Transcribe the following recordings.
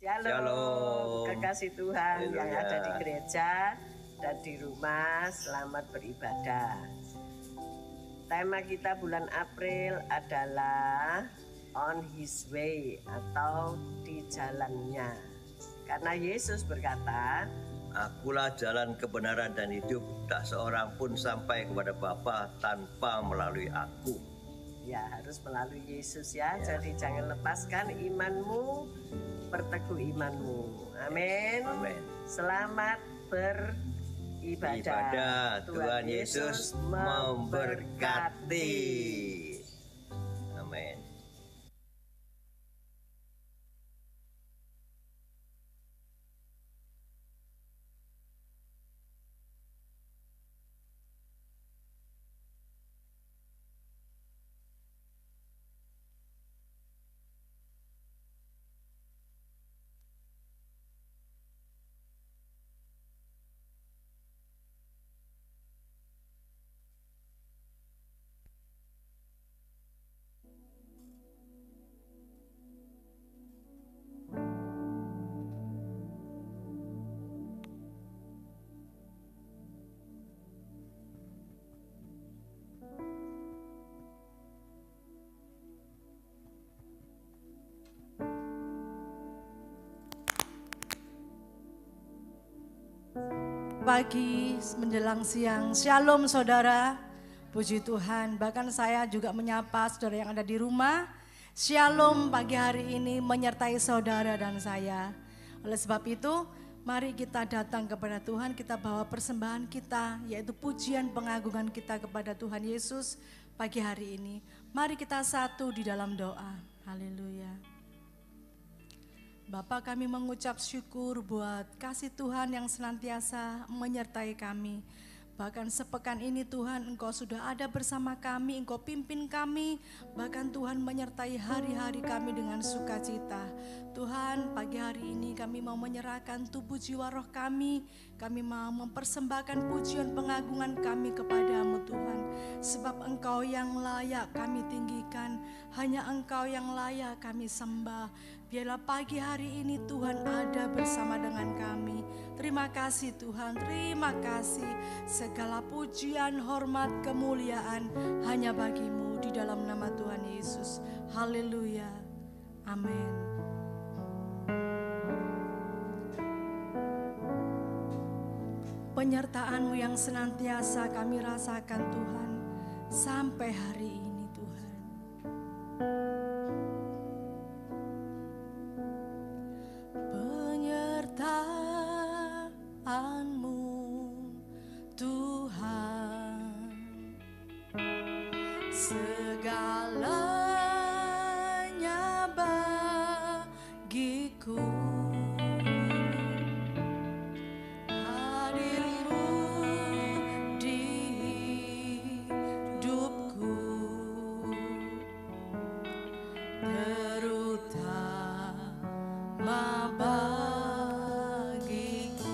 Shalom. Kekasih Tuhan yang ada di gereja dan di rumah, selamat beribadah. Tema kita bulan April adalah on his way atau di jalannya. Karena Yesus berkata, Akulah jalan kebenaran dan hidup, tak seorang pun sampai kepada Bapa tanpa melalui aku. Ya, harus melalui Yesus ya. Jadi jangan lepaskan imanmu, perteguh imanmu. Amin. Amin. Selamat beribadah. Tuhan Yesus memberkati. Amin. Pagi menjelang siang, shalom saudara, puji Tuhan. Bahkan saya juga menyapa saudara yang ada di rumah. Shalom pagi hari ini menyertai saudara dan saya. Oleh sebab itu, mari kita datang kepada Tuhan, kita bawa persembahan kita, yaitu pujian pengagungan kita kepada Tuhan Yesus pagi hari ini. Mari kita satu di dalam doa. Haleluya. Bapa, kami mengucap syukur buat kasih Tuhan yang senantiasa menyertai kami. Bahkan sepekan ini Tuhan, Engkau sudah ada bersama kami, Engkau pimpin kami. Bahkan Tuhan menyertai hari-hari kami dengan sukacita. Tuhan, pagi hari ini kami mau menyerahkan tubuh jiwa roh kami. Kami mau mempersembahkan pujian pengagungan kami kepadamu Tuhan. Sebab Engkau yang layak kami tinggikan, hanya Engkau yang layak kami sembah. Biarlah pagi hari ini Tuhan ada bersama dengan kami. Terima kasih Tuhan, terima kasih. Segala pujian, hormat, kemuliaan hanya bagi-Mu di dalam nama Tuhan Yesus. Haleluya. Amin. Penyertaan-Mu yang senantiasa kami rasakan Tuhan sampai hari ini. Segalanya bagiku, hadirmu di hidupku, terutama bagiku.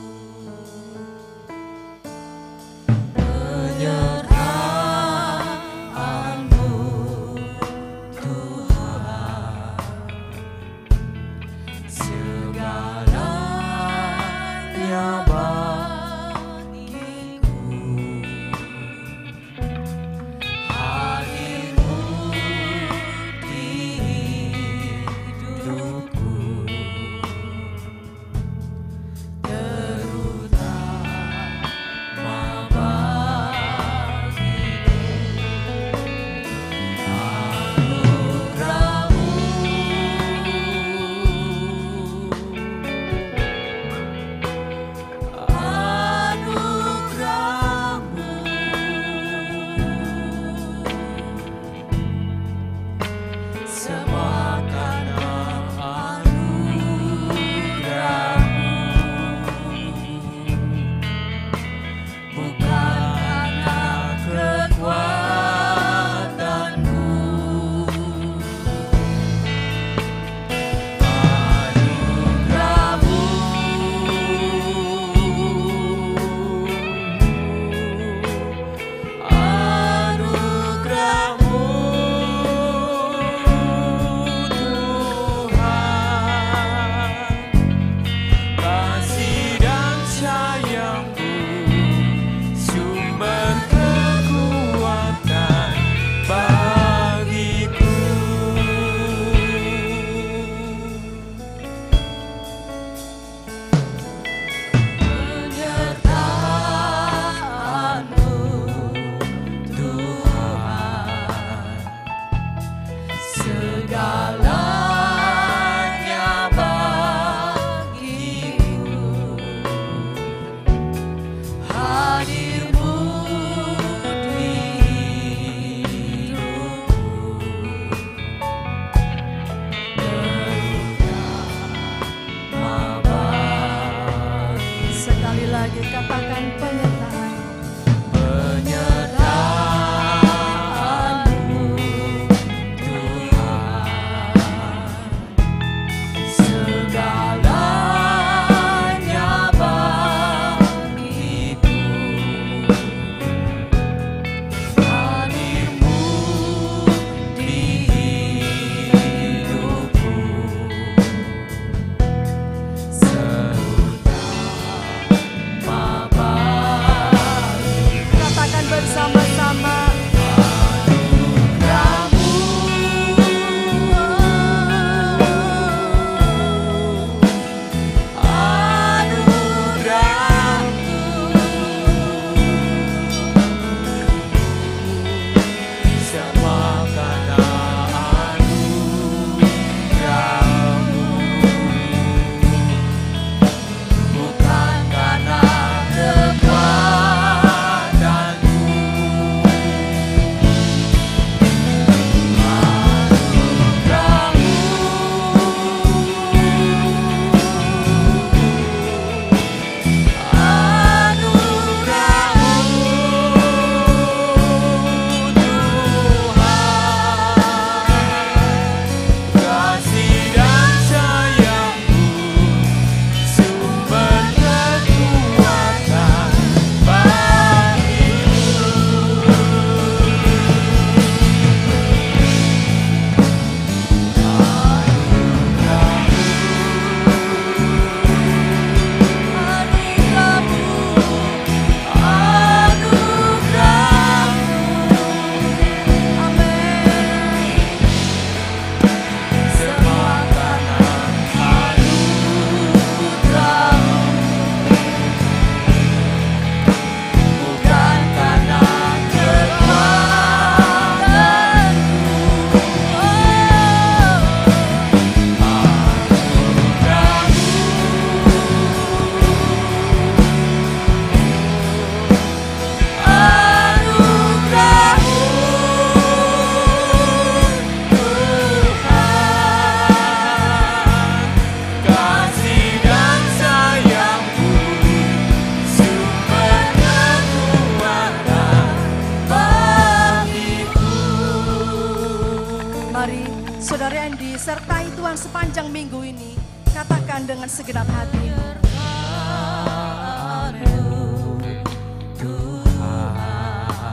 sertai Tuhan sepanjang minggu ini. Katakan dengan segenap hatimu.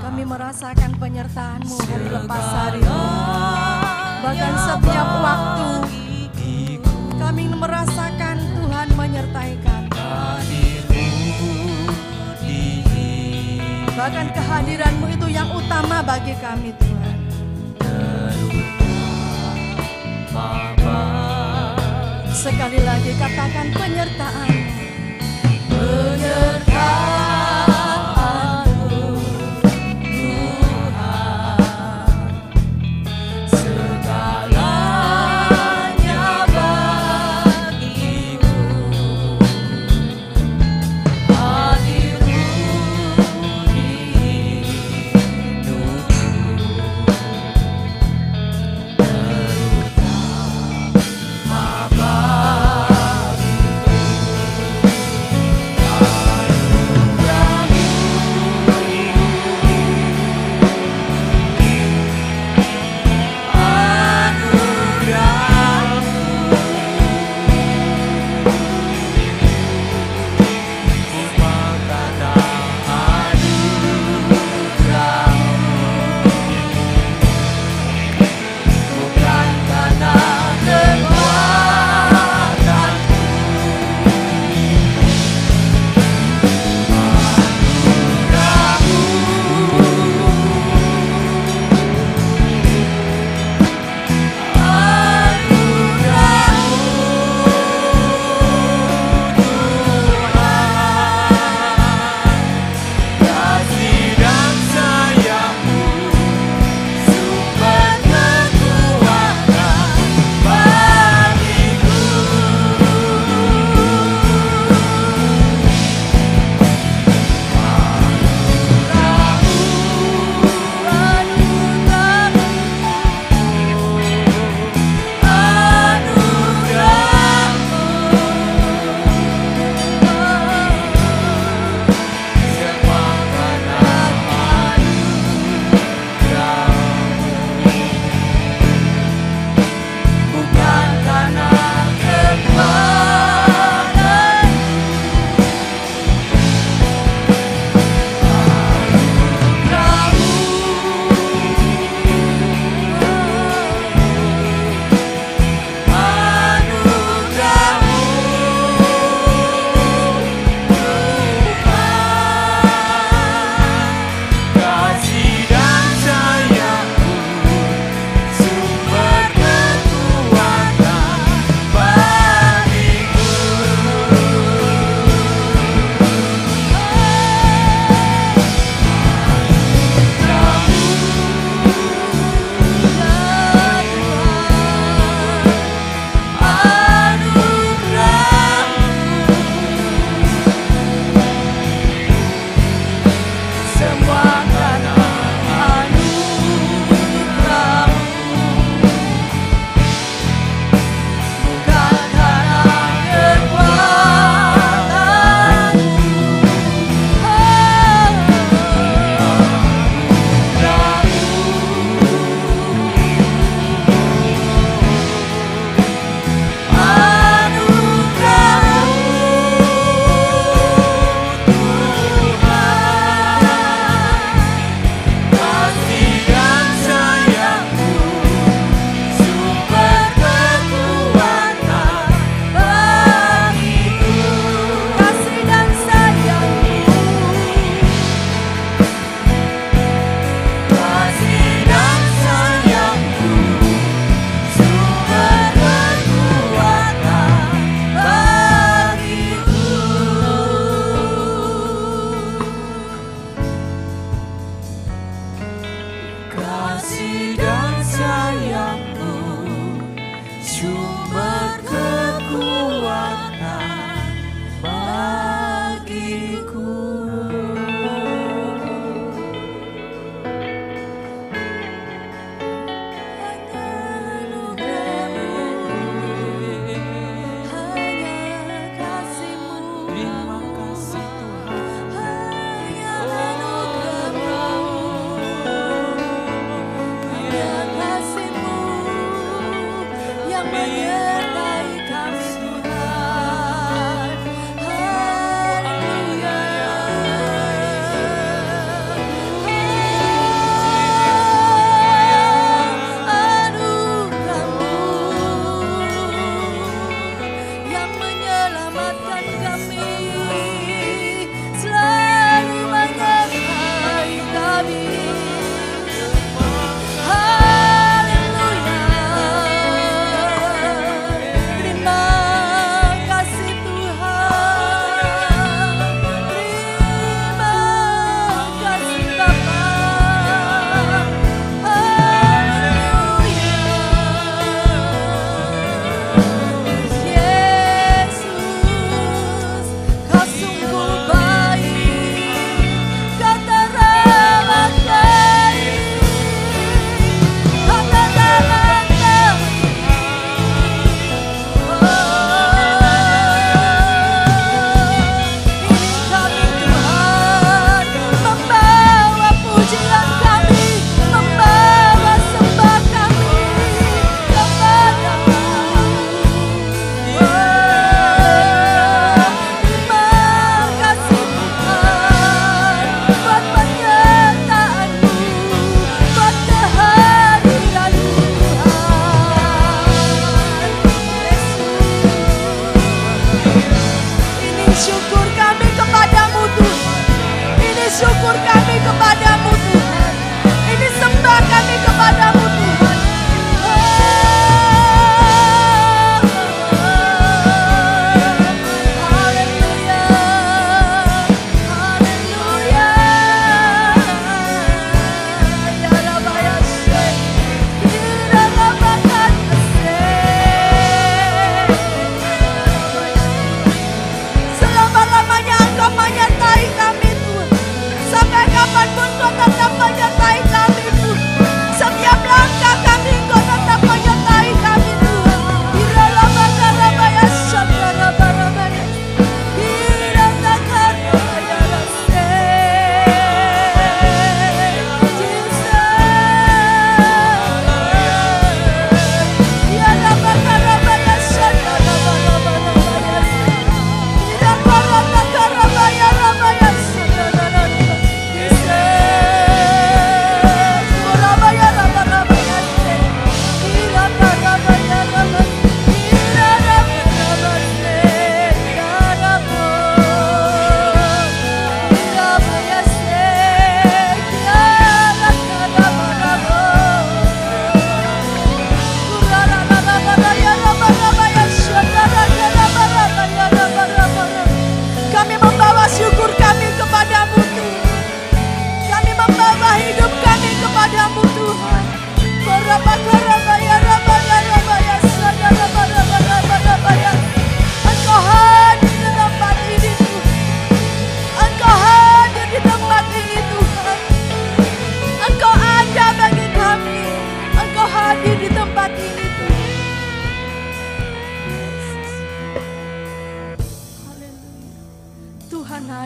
Kami merasakan penyertaan-Mu hari lepas hari. Bahkan setiap waktu kami merasakan Tuhan menyertai kami. Bahkan kehadiran-Mu itu yang utama bagi kami Tuhan. Sekali lagi katakan penyertaan. Penyertaan-Mu Tuhan, segalanya bagiku. Hadir-Mu di hidupku,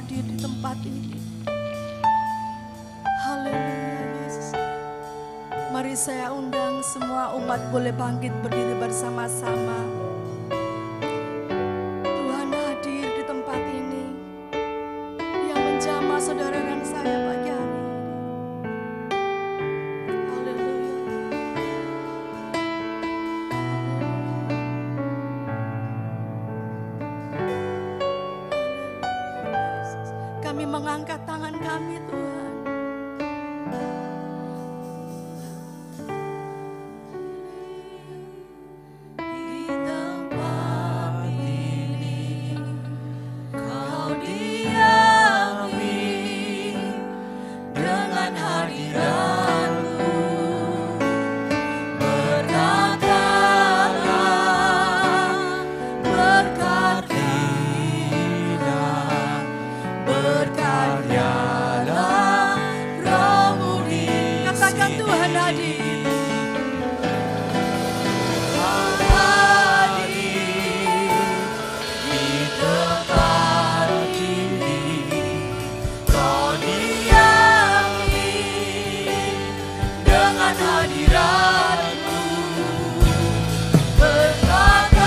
hadir di tempat ini. Haleluya Yesus. Mari saya undang semua umat boleh bangkit berdiri bersama-sama. Tuhan hadir di tempat ini. Dia menjamah saudara dan saya pagi hari ini. Haleluya. Kami mengangkat tangan kami Tuhan. Di tempat ini Kau diami dengan hadirat-Mu. Berkatalah, berkaryalah, berkaryalah Roh-Mu di Katakan Tuhan hadir. di tempat ini. Kau diami dengan hadirat-Mu. Berkatalah,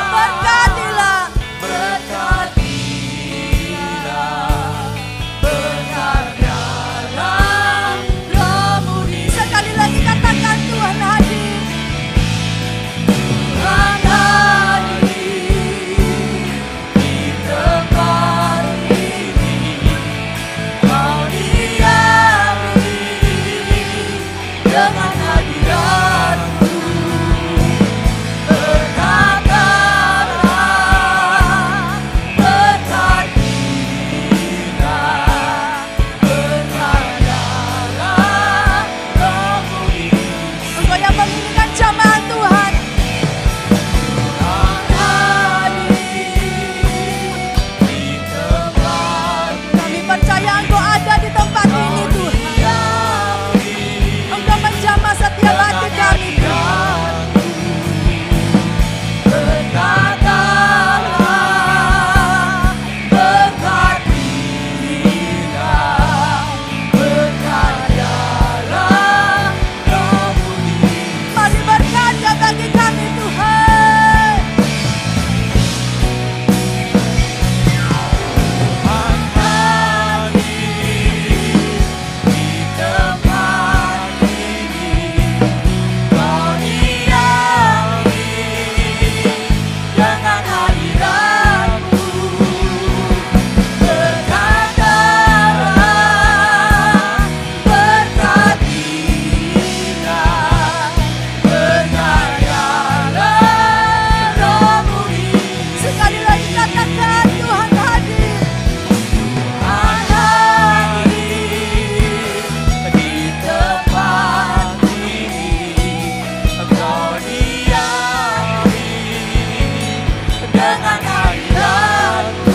Berkatilah. berkatilah, berkaryalah Roh-Mu di Sekali lagi katakan Tuhan hadir. Tuhan hadir di tempat ini. Kau diami dengan hadirat-Mu. Berkatalah, berkatilah, berkaryalah Roh-Mu di Engkau yang menginginkan jamaah Tuhan. Kami percaya Engkau ada di tempat ini Tuhan. Engkau menjamah setiap hati kami Tuhan. Mari berkarya bagi kami Tuhan. Sekali lagi katakan Tuhan hadir. Dengan hadirat-Mu.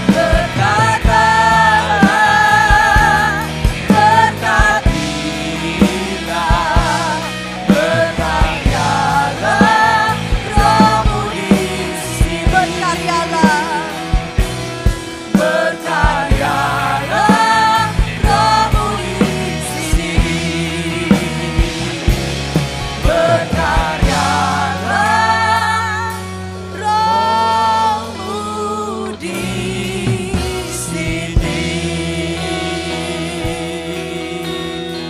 Berkatalah, berkatilah, berkaryalah Roh-Mu di sini. Berkaryalah. Berkaryalah Roh-Mu di sini. Berkaryalah Roh-Mu di sini.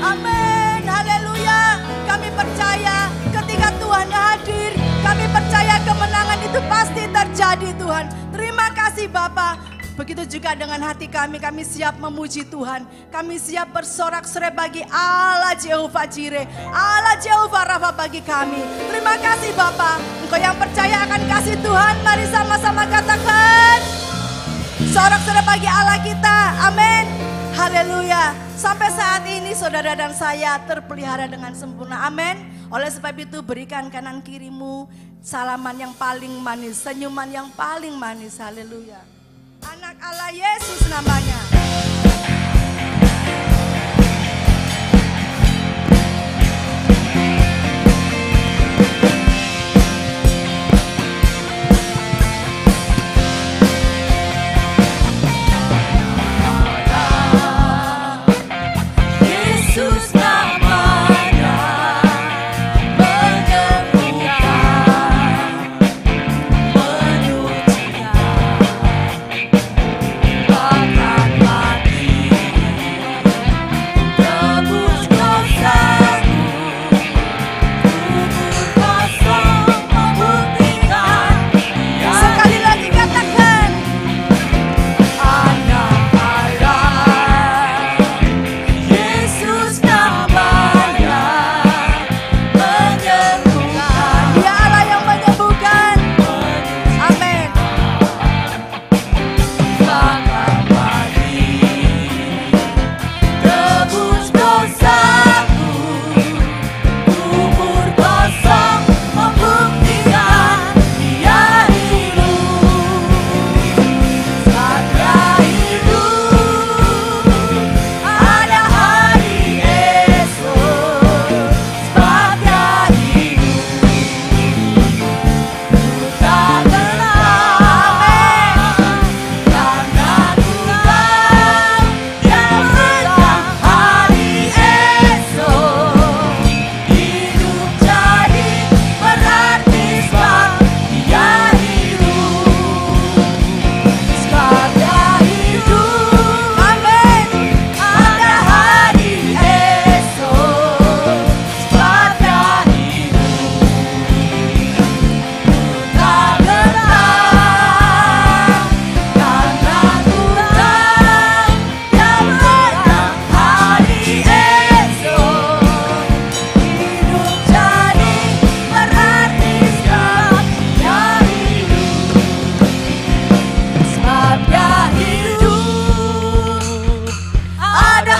Amin, haleluya. Kami percaya ketika Tuhan hadir, kami percaya kemenangan itu pasti terjadi Tuhan. Terima kasih Bapa. Begitu juga dengan hati kami siap memuji Tuhan. Kami siap bersorak-sorai bagi Allah Jehovah Jireh, Allah Jehovah Rafa bagi kami. Terima kasih Bapa. Engkau yang percaya akan kasih Tuhan, mari sama-sama katakan. Sorak-sorai bagi Allah kita, amin. Haleluya. Sampai saat ini saudara dan saya terpelihara dengan sempurna, amin. Oleh sebab itu berikan kanan kirimu salaman yang paling manis, senyuman yang paling manis, haleluya. Anak Allah Yesus namanya.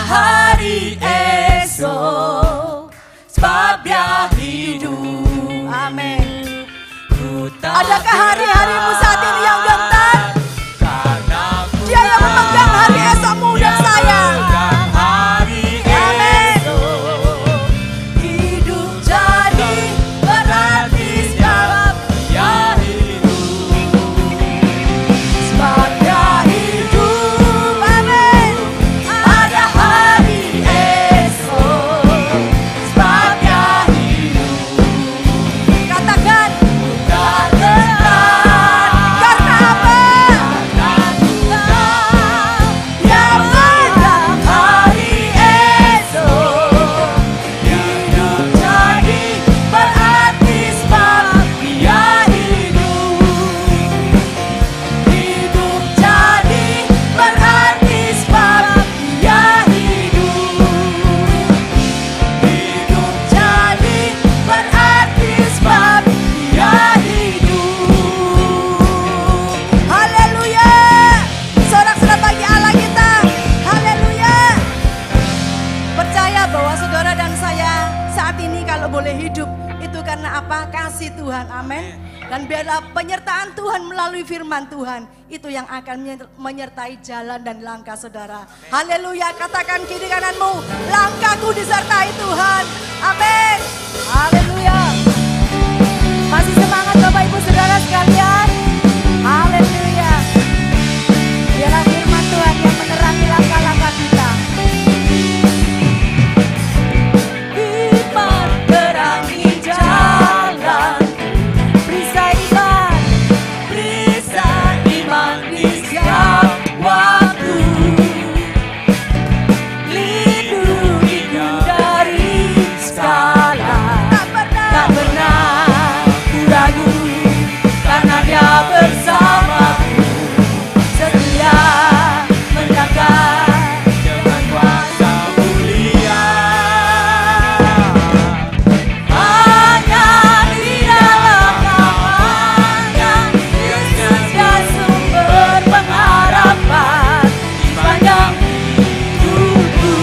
hari esok, sebab Dia hidup. Amin. Ku tak Adakah hari-harimu saat ini yang gentar? karena ku Dia yang memegang hari esokmu dan saya. pegang hari esok. Hidup jadi berarti sebab Dia hidup. Sebab Dia hidup. Amin. Ada hari esok, sebab Dia hidup. Katakan, Tak gentar karena apa? karena Tuhan yang megang hari esok. Hidup jadi berarti sebab Dia hidup. Hidup jadi berarti sebab Dia hidup. Hidup jadi berarti sebab Dia hidup. Haleluya. Sorak-sorak bagi Allah kita. Haleluya. Percaya bahwa saudara dan saya saat ini kalau boleh hidup itu karena apa? Kasih Tuhan. Amin. Dan biarlah penyertaan Tuhan melalui firman Tuhan itu yang akan menyertai jalan dan langkah saudara. Haleluya. Katakan kiri kananmu, langkahku disertai Tuhan. Amin. Haleluya. Masih semangat Bapak Ibu Saudara sekalian. Haleluya. Biarlah firman Tuhan yang menerangi langkah-langkah kita. Iman terangi jalan, perisai iman di setiap waktu. Lindungiku dari segala, tak pernah ku ragu, karena Dia bersamaku, setia menjaga dengan kuasa mulia. Hanya di dalam namanya Yesus dia sumber pengharapan di sepanjang hidupku.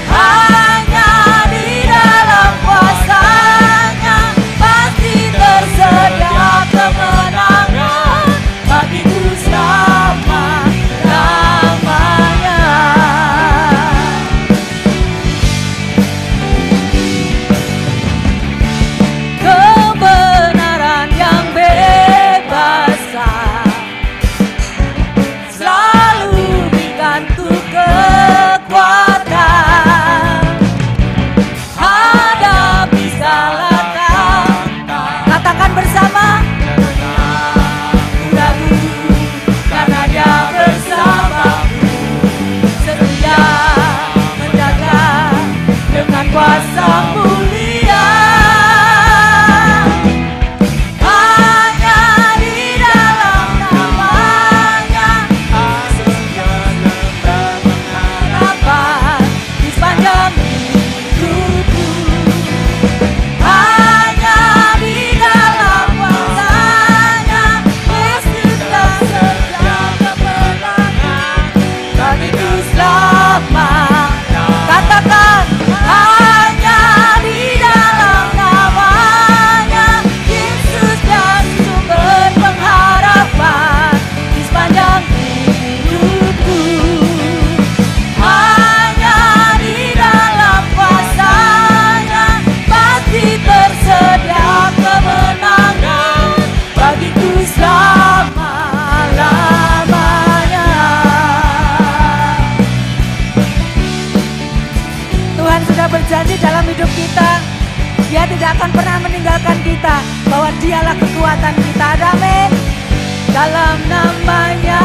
Hanya di dalam kuasa-Nya pasti tersedia kemenangan bagiku selama-lamanya. Kebenaran yang bebas selalu dibantu kekuatan. Hadapi segala katakan bersama, ragu karena Dia bersamaku, setia menjaga dengan kuasa mulia. Hanya di dalam namanya Yesus dia sumber pengharapan di sepanjang hidupku. Hanya di dalam kuasa-Nya Yesus tersedia kemenangan bagiku selama. Katakan, hanya di dalam namanya Yesus dan sumber pengharapan di sepanjang hidupku. Hanya di dalam kuasa-Nya pasti tersedia kemenangan bagiku selama-lamanya. Tuhan sudah berjanji dalam hidup kita, Dia tidak akan pernah meninggalkan kita, bahwa Dialah kekuatan kita. Amin. Dalam namanya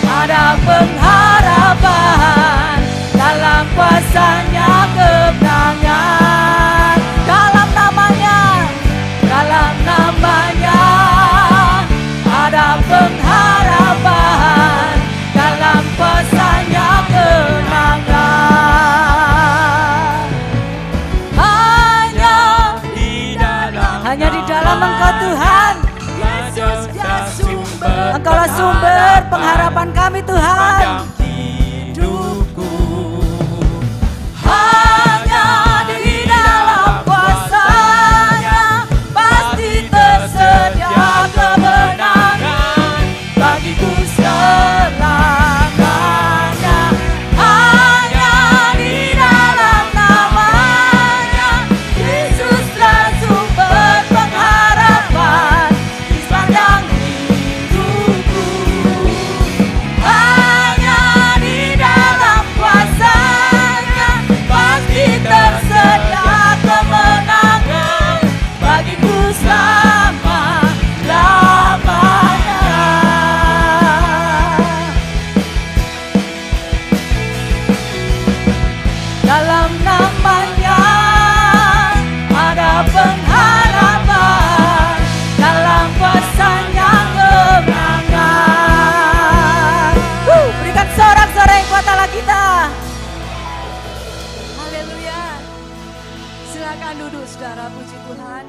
ada pengharapan, dalam kuasa-Nya kemenangan. Dalam namanya ada pengharapan, dalam kuasa-Nya kemenangan. Hanya di dalam Engkau Tuhan, Yesus dia sumber, Engkaulah sumber pengharapan kami Tuhan. Silakan duduk saudara, puji Tuhan.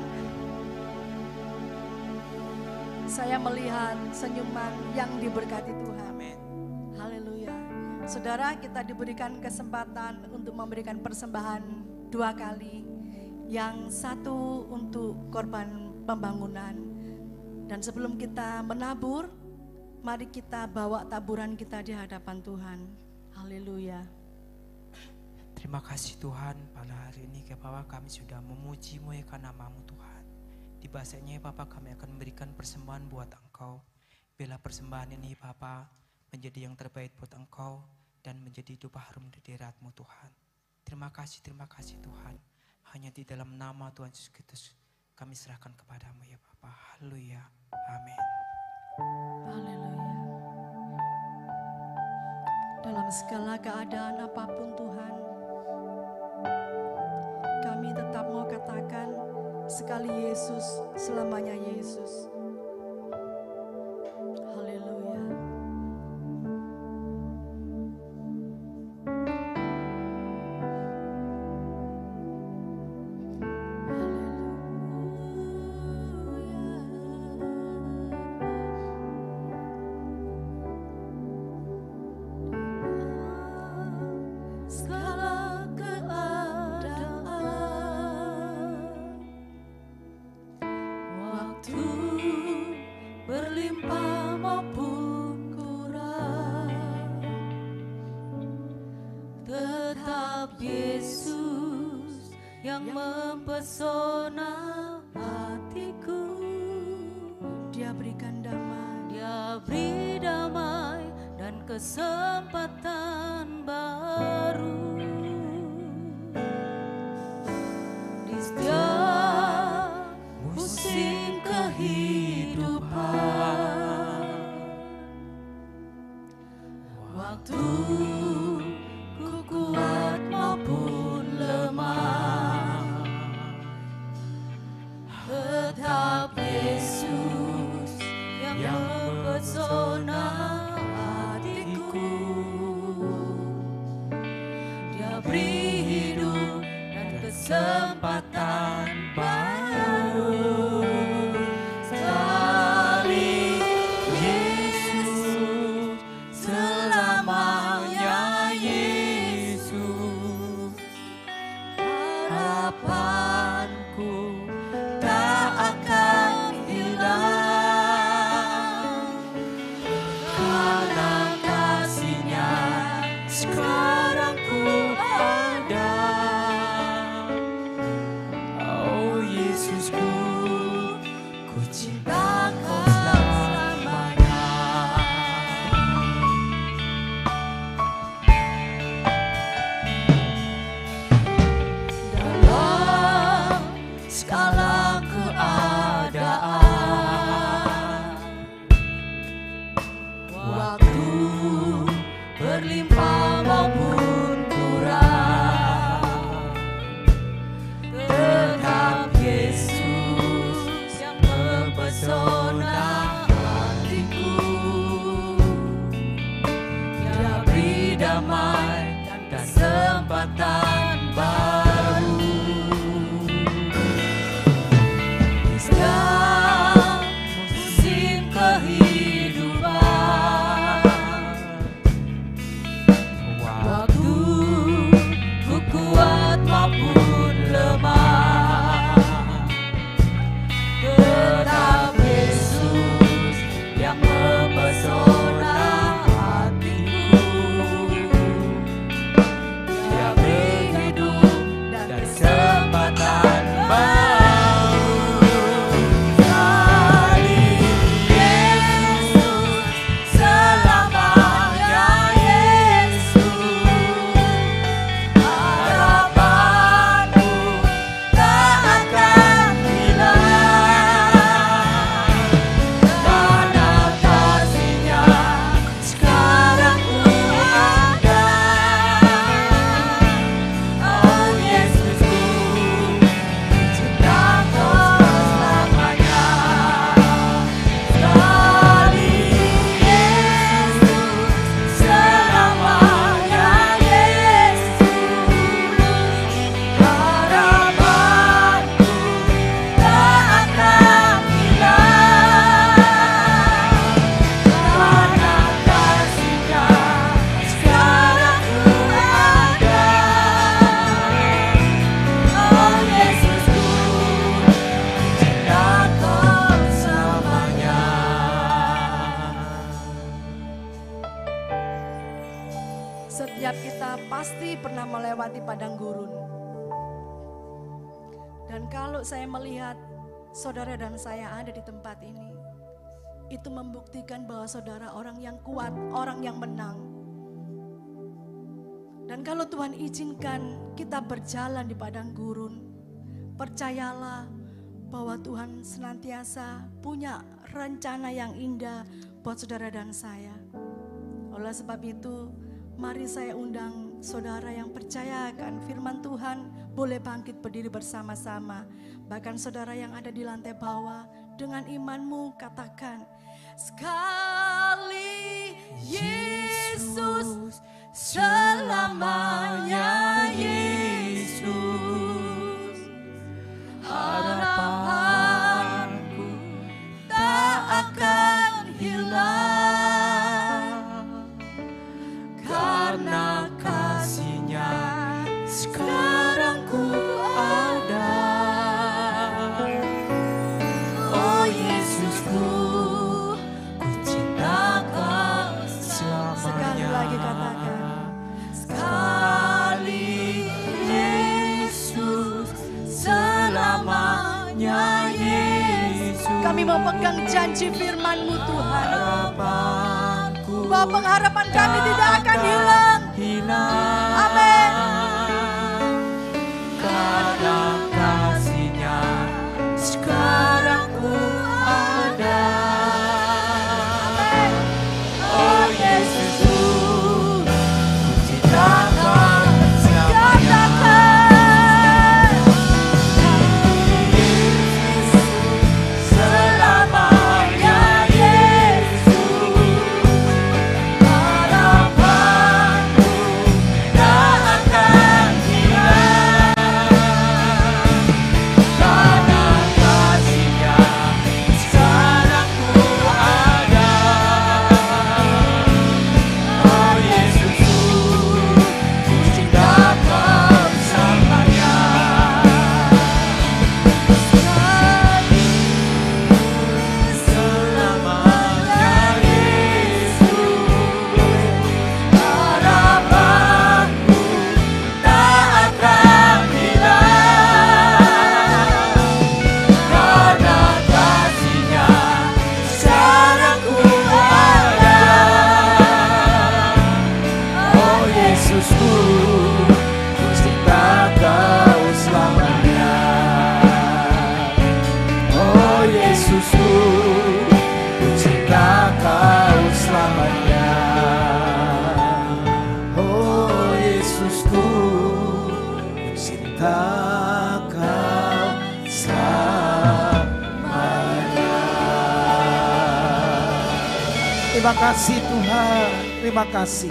Saya melihat senyuman yang diberkati Tuhan. Amin. Haleluya. Saudara, kita diberikan kesempatan untuk memberikan persembahan 2 kali. Yang satu untuk korban pembangunan. Dan sebelum kita menabur, mari kita bawa taburan kita di hadapan Tuhan. Haleluya. Terima kasih Tuhan, pada hari ini Bapak kami sudah memuji muliakan nama-Mu Tuhan. Di bahasanya Bapak kami akan memberikan persembahan buat Engkau. Bila persembahan ini Bapak menjadi yang terbaik buat Engkau dan menjadi hidup harum di hadirat-Mu Tuhan. Terima kasih Tuhan. Hanya di dalam nama Tuhan Yesus Kristus kami serahkan kepadamu ya Bapak. Haleluya. Amin. Haleluya. Dalam segala keadaan apapun Tuhan, kami tetap mau katakan sekali Yesus, selamanya Yesus. Haleluya. Segala keadaan, waktu berlimpah maupun kurang, tetap Yesus yang mempesona hatiku. Dia berikan damai, Dia beri damai dan kesempatan baru. Di setiap musim kehidupan, waktu ku kuat maupun lemah, tetap Yesus yang mempesona hatiku. Dia beri hidup dan kesempatan baru. Sekali Yesus, selamanya Setiap kita pasti pernah melewati padang gurun. Dan kalau saya melihat saudara dan saya ada di tempat ini, itu membuktikan bahwa saudara orang yang kuat, orang yang menang. Dan kalau Tuhan izinkan kita berjalan di padang gurun, percayalah bahwa Tuhan senantiasa punya rencana yang indah buat saudara dan saya. Oleh sebab itu, mari saya undang saudara yang percaya akan firman Tuhan boleh bangkit berdiri bersama-sama. Bahkan saudara yang ada di lantai bawah, dengan imanmu katakan, sekali Yesus, selamanya Yesus. Harapanku tak akan hilang, karena kasih-Nya sekarang ku ada. Oh Yesusku, ku cinta Kau selamanya. Sekali lagi katakan, sekali Yesus, selamanya Yesus. Kami memegang janji firman-Mu Tuhan, bahwa pengharapan kami tidak akan hilang. Amin. Karena kasih-Nya sekarang ku ada. Amin. Oh Yesusku, ku cinta Kau selamanya. Terima kasih Tuhan, terima kasih.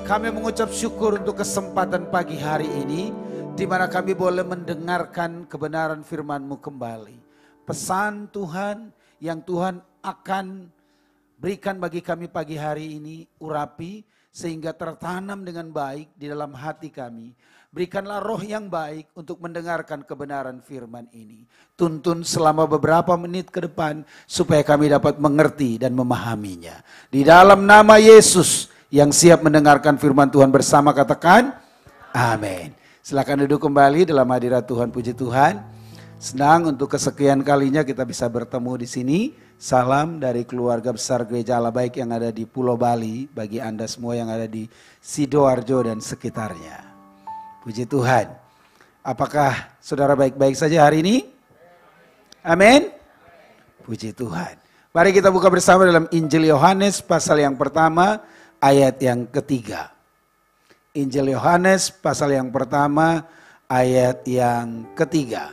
Kami mengucap syukur untuk kesempatan pagi hari ini, di mana kami boleh mendengarkan kebenaran firman-Mu kembali. Pesan Tuhan yang Tuhan akan berikan bagi kami pagi hari ini, urapi sehingga tertanam dengan baik di dalam hati kami. Berikanlah roh yang baik untuk mendengarkan kebenaran firman ini. Tuntun selama beberapa menit ke depan supaya kami dapat mengerti dan memahaminya. Di dalam nama Yesus yang siap mendengarkan firman Tuhan bersama, katakan amin. Silakan duduk kembali dalam hadirat Tuhan. Puji Tuhan. Senang untuk kesekian kalinya kita bisa bertemu di sini. Salam dari keluarga besar Gereja Allah Baik yang ada di Pulau Bali, bagi Anda semua yang ada di Sidoarjo dan sekitarnya. Puji Tuhan. Apakah saudara baik-baik saja hari ini? Amin. Puji Tuhan. Mari kita buka bersama dalam Injil Yohanes pasal yang pertama ayat yang ketiga. Injil Yohanes pasal yang pertama ayat yang ketiga.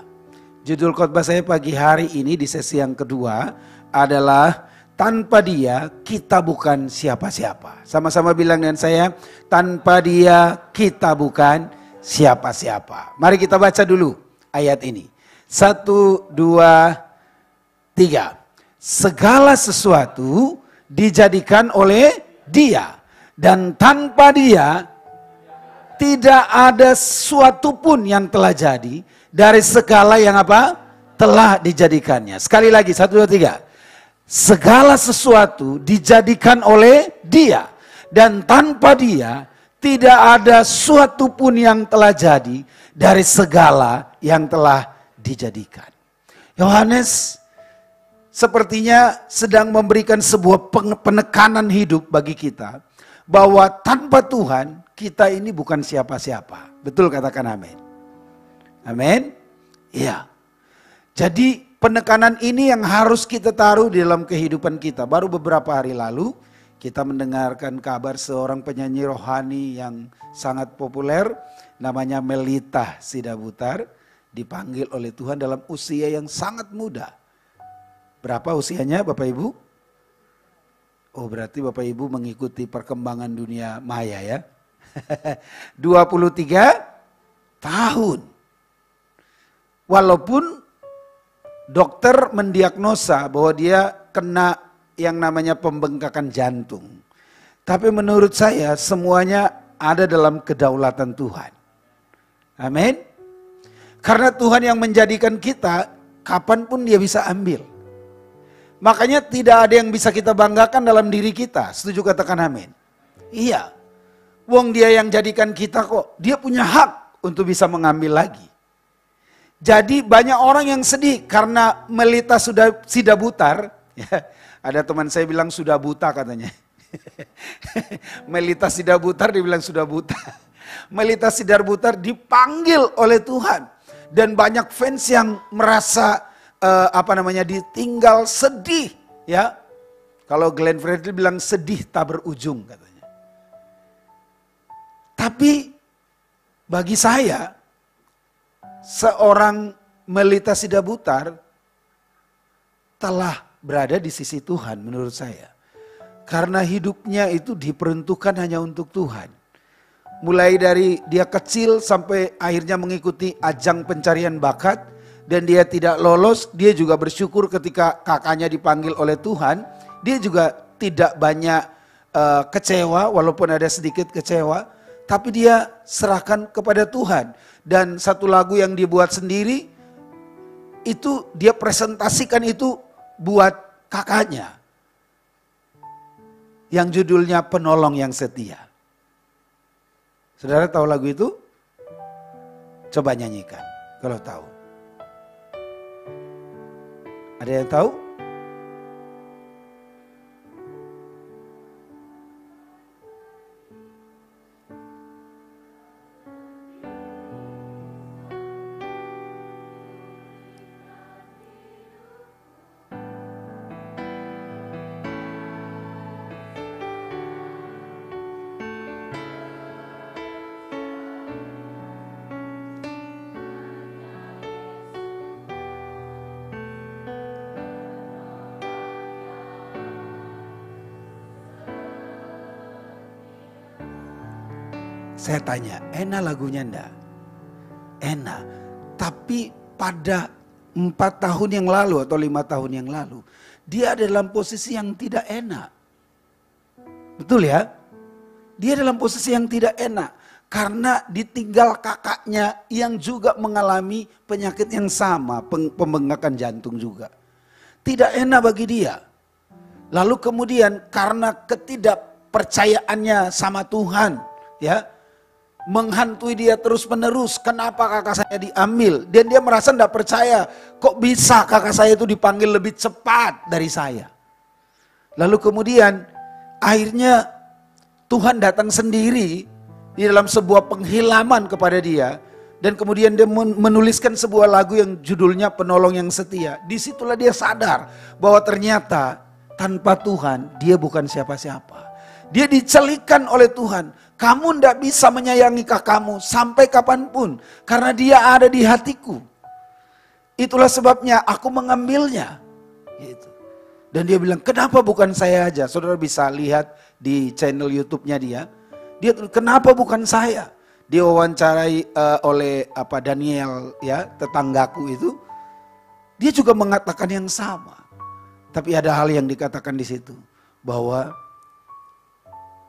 Judul khotbah saya pagi hari ini di sesi yang kedua adalah tanpa Dia kita bukan siapa-siapa. Sama-sama bilang dengan saya, tanpa Dia kita bukan siapa-siapa. Mari kita baca dulu ayat ini. 1, 2, 3. Segala sesuatu dijadikan oleh Dia, dan tanpa Dia tidak ada sesuatu pun yang telah jadi dari segala yang apa? Telah dijadikannya. Sekali lagi, 1, 2, 3. Segala sesuatu dijadikan oleh Dia, dan tanpa Dia Tidak ada suatu pun yang telah jadi dari segala yang telah dijadikan. Yohanes sepertinya sedang memberikan sebuah penekanan hidup bagi kita. Bahwa tanpa Tuhan kita ini bukan siapa-siapa. Betul, katakan amin. Amin. Iya. Jadi penekanan ini yang harus kita taruh di dalam kehidupan kita. Baru beberapa hari lalu kita mendengarkan kabar seorang penyanyi rohani yang sangat populer. Namanya Melita Sidabutar. Dipanggil oleh Tuhan dalam usia yang sangat muda. Berapa usianya Bapak Ibu? Oh, berarti Bapak Ibu mengikuti perkembangan dunia maya ya. 23 tahun. Walaupun dokter mendiagnosa bahwa dia kena yang namanya pembengkakan jantung. Tapi menurut saya semuanya ada dalam kedaulatan Tuhan. Amin. Karena Tuhan yang menjadikan kita, kapanpun dia bisa ambil. Makanya tidak ada yang bisa kita banggakan dalam diri kita. Setuju, katakan amin. Iya. Wong dia yang jadikan kita kok. Dia punya hak untuk bisa mengambil lagi. Jadi banyak orang yang sedih karena Melita sudah Sidabutar. Ya, ada teman saya bilang sudah buta katanya. Melita Sidabutar dibilang sudah buta. Melita Sidabutar dipanggil oleh Tuhan. Dan banyak fans yang merasa ditinggal, sedih, ya. Kalau Glenn Fredly bilang sedih tak berujung katanya. Tapi bagi saya seorang Melita Sidabutar telah berada di sisi Tuhan menurut saya. Karena hidupnya itu diperuntukkan hanya untuk Tuhan. Mulai dari dia kecil sampai akhirnya mengikuti ajang pencarian bakat. Dan dia tidak lolos, dia juga bersyukur ketika kakaknya dipanggil oleh Tuhan. Dia juga tidak banyak kecewa, walaupun ada sedikit kecewa. Tapi dia serahkan kepada Tuhan. Dan satu lagu yang dia buat sendiri, itu dia presentasikan itu buat kakaknya. Yang judulnya Penolong yang Setia. Saudara tahu lagu itu? Coba nyanyikan kalau tahu. Ada yang tahu? Saya tanya, enak lagunya enggak? Enak. Tapi pada 4 tahun yang lalu atau 5 tahun yang lalu, dia ada dalam posisi yang tidak enak. Betul ya? Dia dalam posisi yang tidak enak. Karena ditinggal kakaknya yang juga mengalami penyakit yang sama, pembengkakan jantung juga. Tidak enak bagi dia. Lalu kemudian karena ketidakpercayaannya sama Tuhan, ya, menghantui dia terus menerus. Kenapa kakak saya diambil? Dan dia merasa tidak percaya. Kok bisa kakak saya itu dipanggil lebih cepat dari saya? Lalu kemudian akhirnya Tuhan datang sendiri di dalam sebuah penghilaman kepada dia. Dan kemudian dia menuliskan sebuah lagu yang judulnya Penolong yang Setia. Disitulah dia sadar bahwa ternyata tanpa Tuhan dia bukan siapa-siapa. Dia dicelikan oleh Tuhan. Kamu tidak bisa menyayangi kakakmu sampai kapanpun. Karena dia ada di hatiku. Itulah sebabnya aku mengambilnya. Gitu. Dan dia bilang, kenapa bukan saya aja? Saudara bisa lihat di channel YouTube-nya dia. Dia kenapa bukan saya? Dia wawancarai oleh Daniel, ya, tetanggaku itu. Dia juga mengatakan yang sama. Tapi ada hal yang dikatakan di situ. Bahwa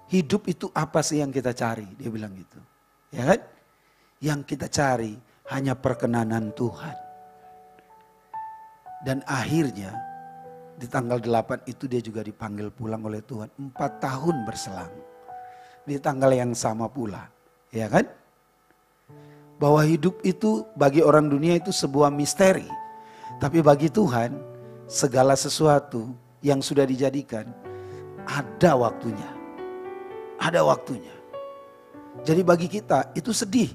hidup itu apa sih yang kita cari? Dia bilang gitu. Ya kan? Yang kita cari hanya perkenanan Tuhan. Dan akhirnya di tanggal 8 itu dia juga dipanggil pulang oleh Tuhan. 4 tahun berselang. di tanggal yang sama pula. Ya kan? Bahwa hidup itu bagi orang dunia itu sebuah misteri. Tapi bagi Tuhan segala sesuatu yang sudah dijadikan ada waktunya. Ada waktunya. Jadi bagi kita itu sedih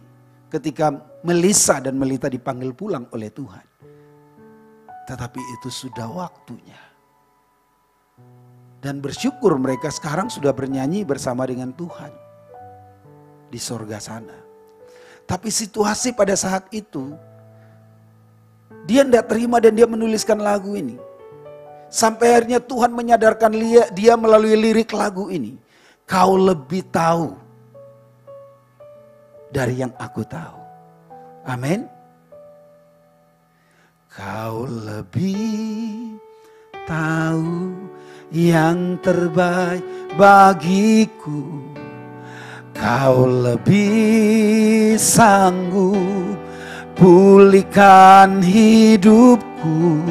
ketika Melisa dan Melita dipanggil pulang oleh Tuhan. Tetapi itu sudah waktunya. Dan bersyukur mereka sekarang sudah bernyanyi bersama dengan Tuhan di sorga sana. Tapi situasi pada saat itu, dia tidak terima dan dia menuliskan lagu ini. Sampai akhirnya Tuhan menyadarkan dia melalui lirik lagu ini. Kau lebih tahu dari yang aku tahu. Amin. Kau lebih tahu yang terbaik bagiku. Kau lebih sanggup pulihkan hidupku.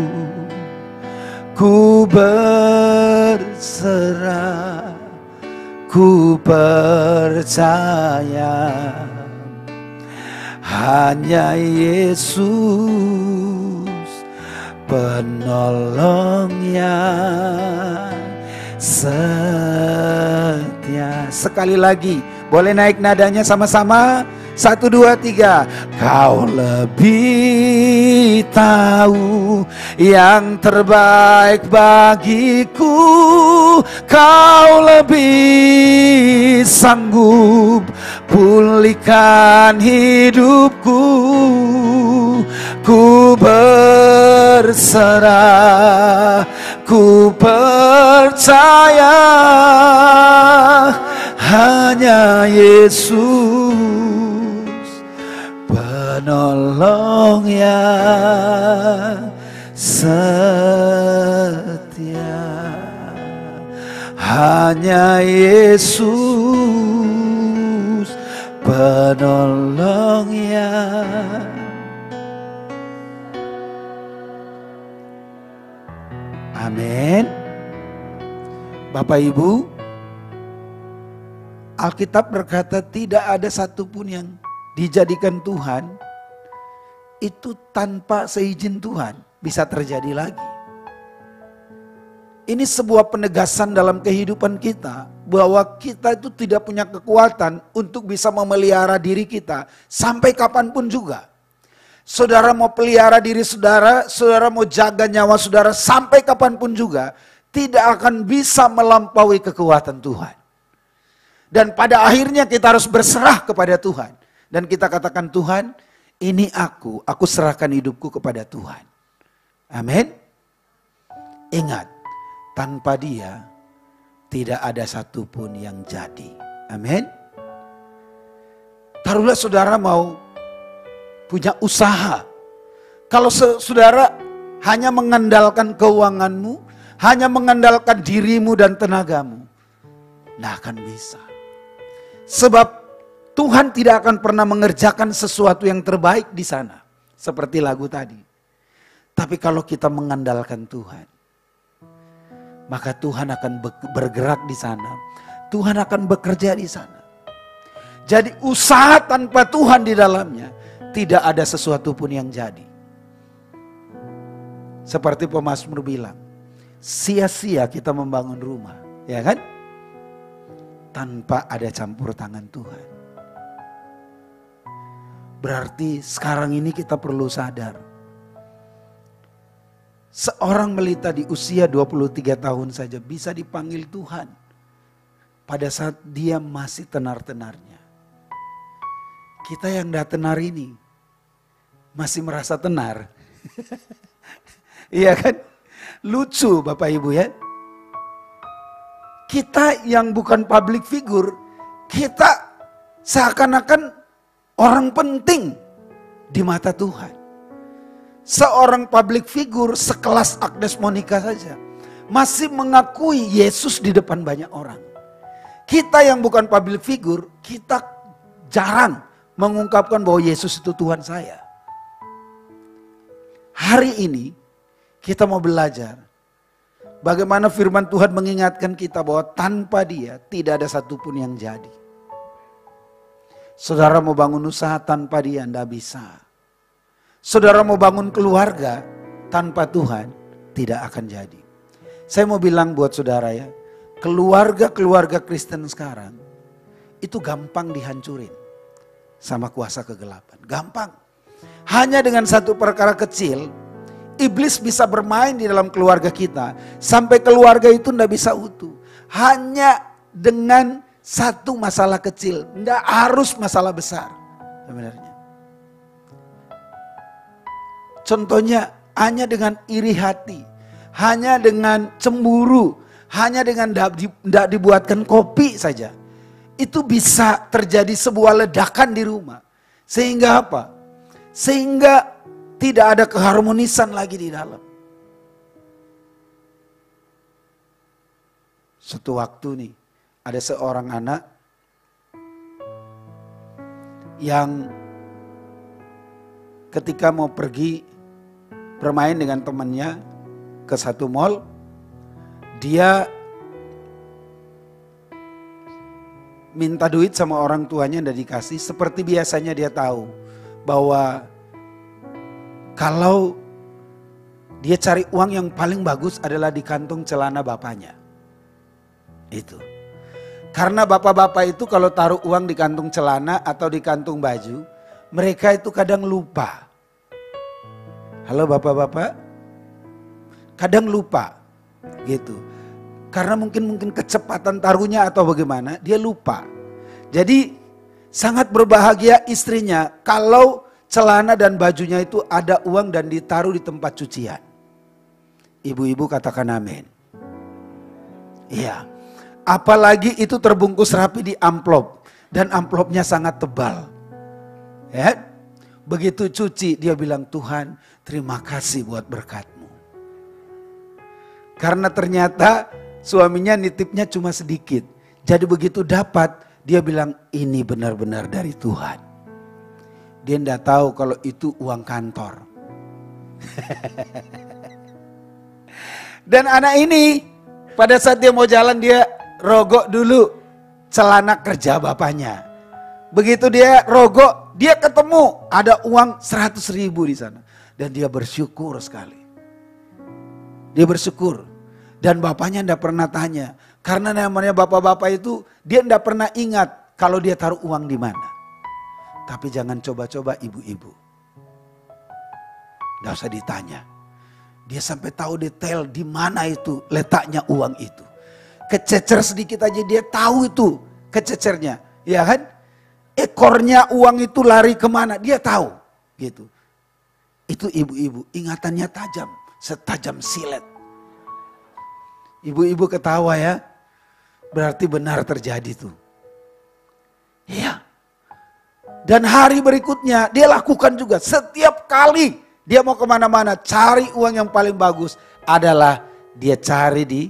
Ku berserah, ku percaya hanya Yesus penolong yang setia. Sekali lagi, boleh naik nadanya sama-sama? 1, 2, 3. Kau lebih tahu yang terbaik bagiku. Kau lebih sanggup pulihkan hidupku. Ku berserah, ku percaya hanya Yesus penolong yang setia. Hanya Yesus penolong yang amin. Bapak Ibu, Alkitab berkata tidak ada satupun yang dijadikan Tuhan itu tanpa seizin Tuhan bisa terjadi lagi. Ini sebuah penegasan dalam kehidupan kita bahwa kita itu tidak punya kekuatan untuk bisa memelihara diri kita sampai kapanpun juga. Saudara mau pelihara diri saudara, saudara mau jaga nyawa saudara sampai kapanpun juga tidak akan bisa melampaui kekuatan Tuhan. Dan pada akhirnya kita harus berserah kepada Tuhan. Dan kita katakan, Tuhan, ini aku serahkan hidupku kepada Tuhan. Amin. Ingat, tanpa Dia tidak ada satupun yang jadi. Amin. Taruhlah saudara mau punya usaha. Kalau saudara hanya mengandalkan keuanganmu, hanya mengandalkan dirimu dan tenagamu, tidak akan bisa. Sebab Tuhan tidak akan pernah mengerjakan sesuatu yang terbaik di sana. Seperti lagu tadi. Tapi kalau kita mengandalkan Tuhan, maka Tuhan akan bergerak di sana. Tuhan akan bekerja di sana. Jadi usaha tanpa Tuhan di dalamnya, tidak ada sesuatu pun yang jadi. Seperti pemazmur bilang, sia-sia kita membangun rumah. Ya kan? Tanpa ada campur tangan Tuhan. Berarti sekarang ini kita perlu sadar. Seorang Melita di usia 23 tahun saja bisa dipanggil Tuhan. Pada saat dia masih tenar-tenarnya. Kita yang tidak tenar ini masih merasa tenar. Iya kan? Lucu Bapak Ibu ya. Kita yang bukan public figure, kita seakan-akan orang penting di mata Tuhan. Seorang public figure sekelas Agnes Monica saja masih mengakui Yesus di depan banyak orang. Kita yang bukan public figure, kita jarang mengungkapkan bahwa Yesus itu Tuhan saya. Hari ini kita mau belajar bagaimana firman Tuhan mengingatkan kita bahwa tanpa Dia tidak ada satupun yang jadi. Saudara mau bangun usaha tanpa dia tidak bisa. Saudara mau bangun keluarga tanpa Tuhan tidak akan jadi. Saya mau bilang buat saudara ya, keluarga-keluarga Kristen sekarang itu gampang dihancurin sama kuasa kegelapan. Gampang. Hanya dengan satu perkara kecil, iblis bisa bermain di dalam keluarga kita sampai keluarga itu tidak bisa utuh. Hanya dengan satu masalah kecil, tidak harus masalah besar sebenarnya. Contohnya hanya dengan iri hati, hanya dengan cemburu, hanya dengan tidak dibuatkan kopi saja. Itu bisa terjadi sebuah ledakan di rumah. Sehingga apa? Sehingga tidak ada keharmonisan lagi di dalam. Suatu waktu nih, ada seorang anak yang ketika mau pergi bermain dengan temannya ke satu mall, dia minta duit sama orang tuanya dan dikasih. Seperti biasanya dia tahu bahwa kalau dia cari uang yang paling bagus adalah di kantong celana bapaknya. Itu. Karena bapak-bapak itu kalau taruh uang di kantung celana atau di kantung baju, mereka itu kadang lupa. Halo bapak-bapak? Kadang lupa gitu. Karena mungkin kecepatan taruhnya atau bagaimana, dia lupa. Jadi sangat berbahagia istrinya kalau celana dan bajunya itu ada uang dan ditaruh di tempat cucian. Ibu-ibu katakan amin. Iya. Apalagi itu terbungkus rapi di amplop dan amplopnya sangat tebal. Ya. Begitu cuci dia bilang, Tuhan terima kasih buat berkat-Mu. Karena ternyata suaminya nitipnya cuma sedikit. Jadi begitu dapat dia bilang ini benar-benar dari Tuhan. Dia tidak tahu kalau itu uang kantor. Dan anak ini pada saat dia mau jalan dia rogok dulu celana kerja bapaknya. Begitu dia rogok, dia ketemu ada uang 100.000 di sana. Dan dia bersyukur sekali. Dia bersyukur. Dan bapaknya tidak pernah tanya. Karena namanya bapak-bapak itu dia tidak pernah ingat kalau dia taruh uang di mana. Tapi jangan coba-coba ibu-ibu. Tidak usah ditanya. Dia sampai tahu detail di mana itu letaknya uang itu. Kececer sedikit aja dia tahu itu kececernya, ya kan? Ekornya uang itu lari kemana dia tahu, gitu. Itu ibu-ibu ingatannya tajam, setajam silet. Ibu-ibu ketawa ya, berarti benar terjadi tuh. Iya. Dan hari berikutnya dia lakukan juga setiap kali dia mau kemana-mana cari uang yang paling bagus adalah dia cari di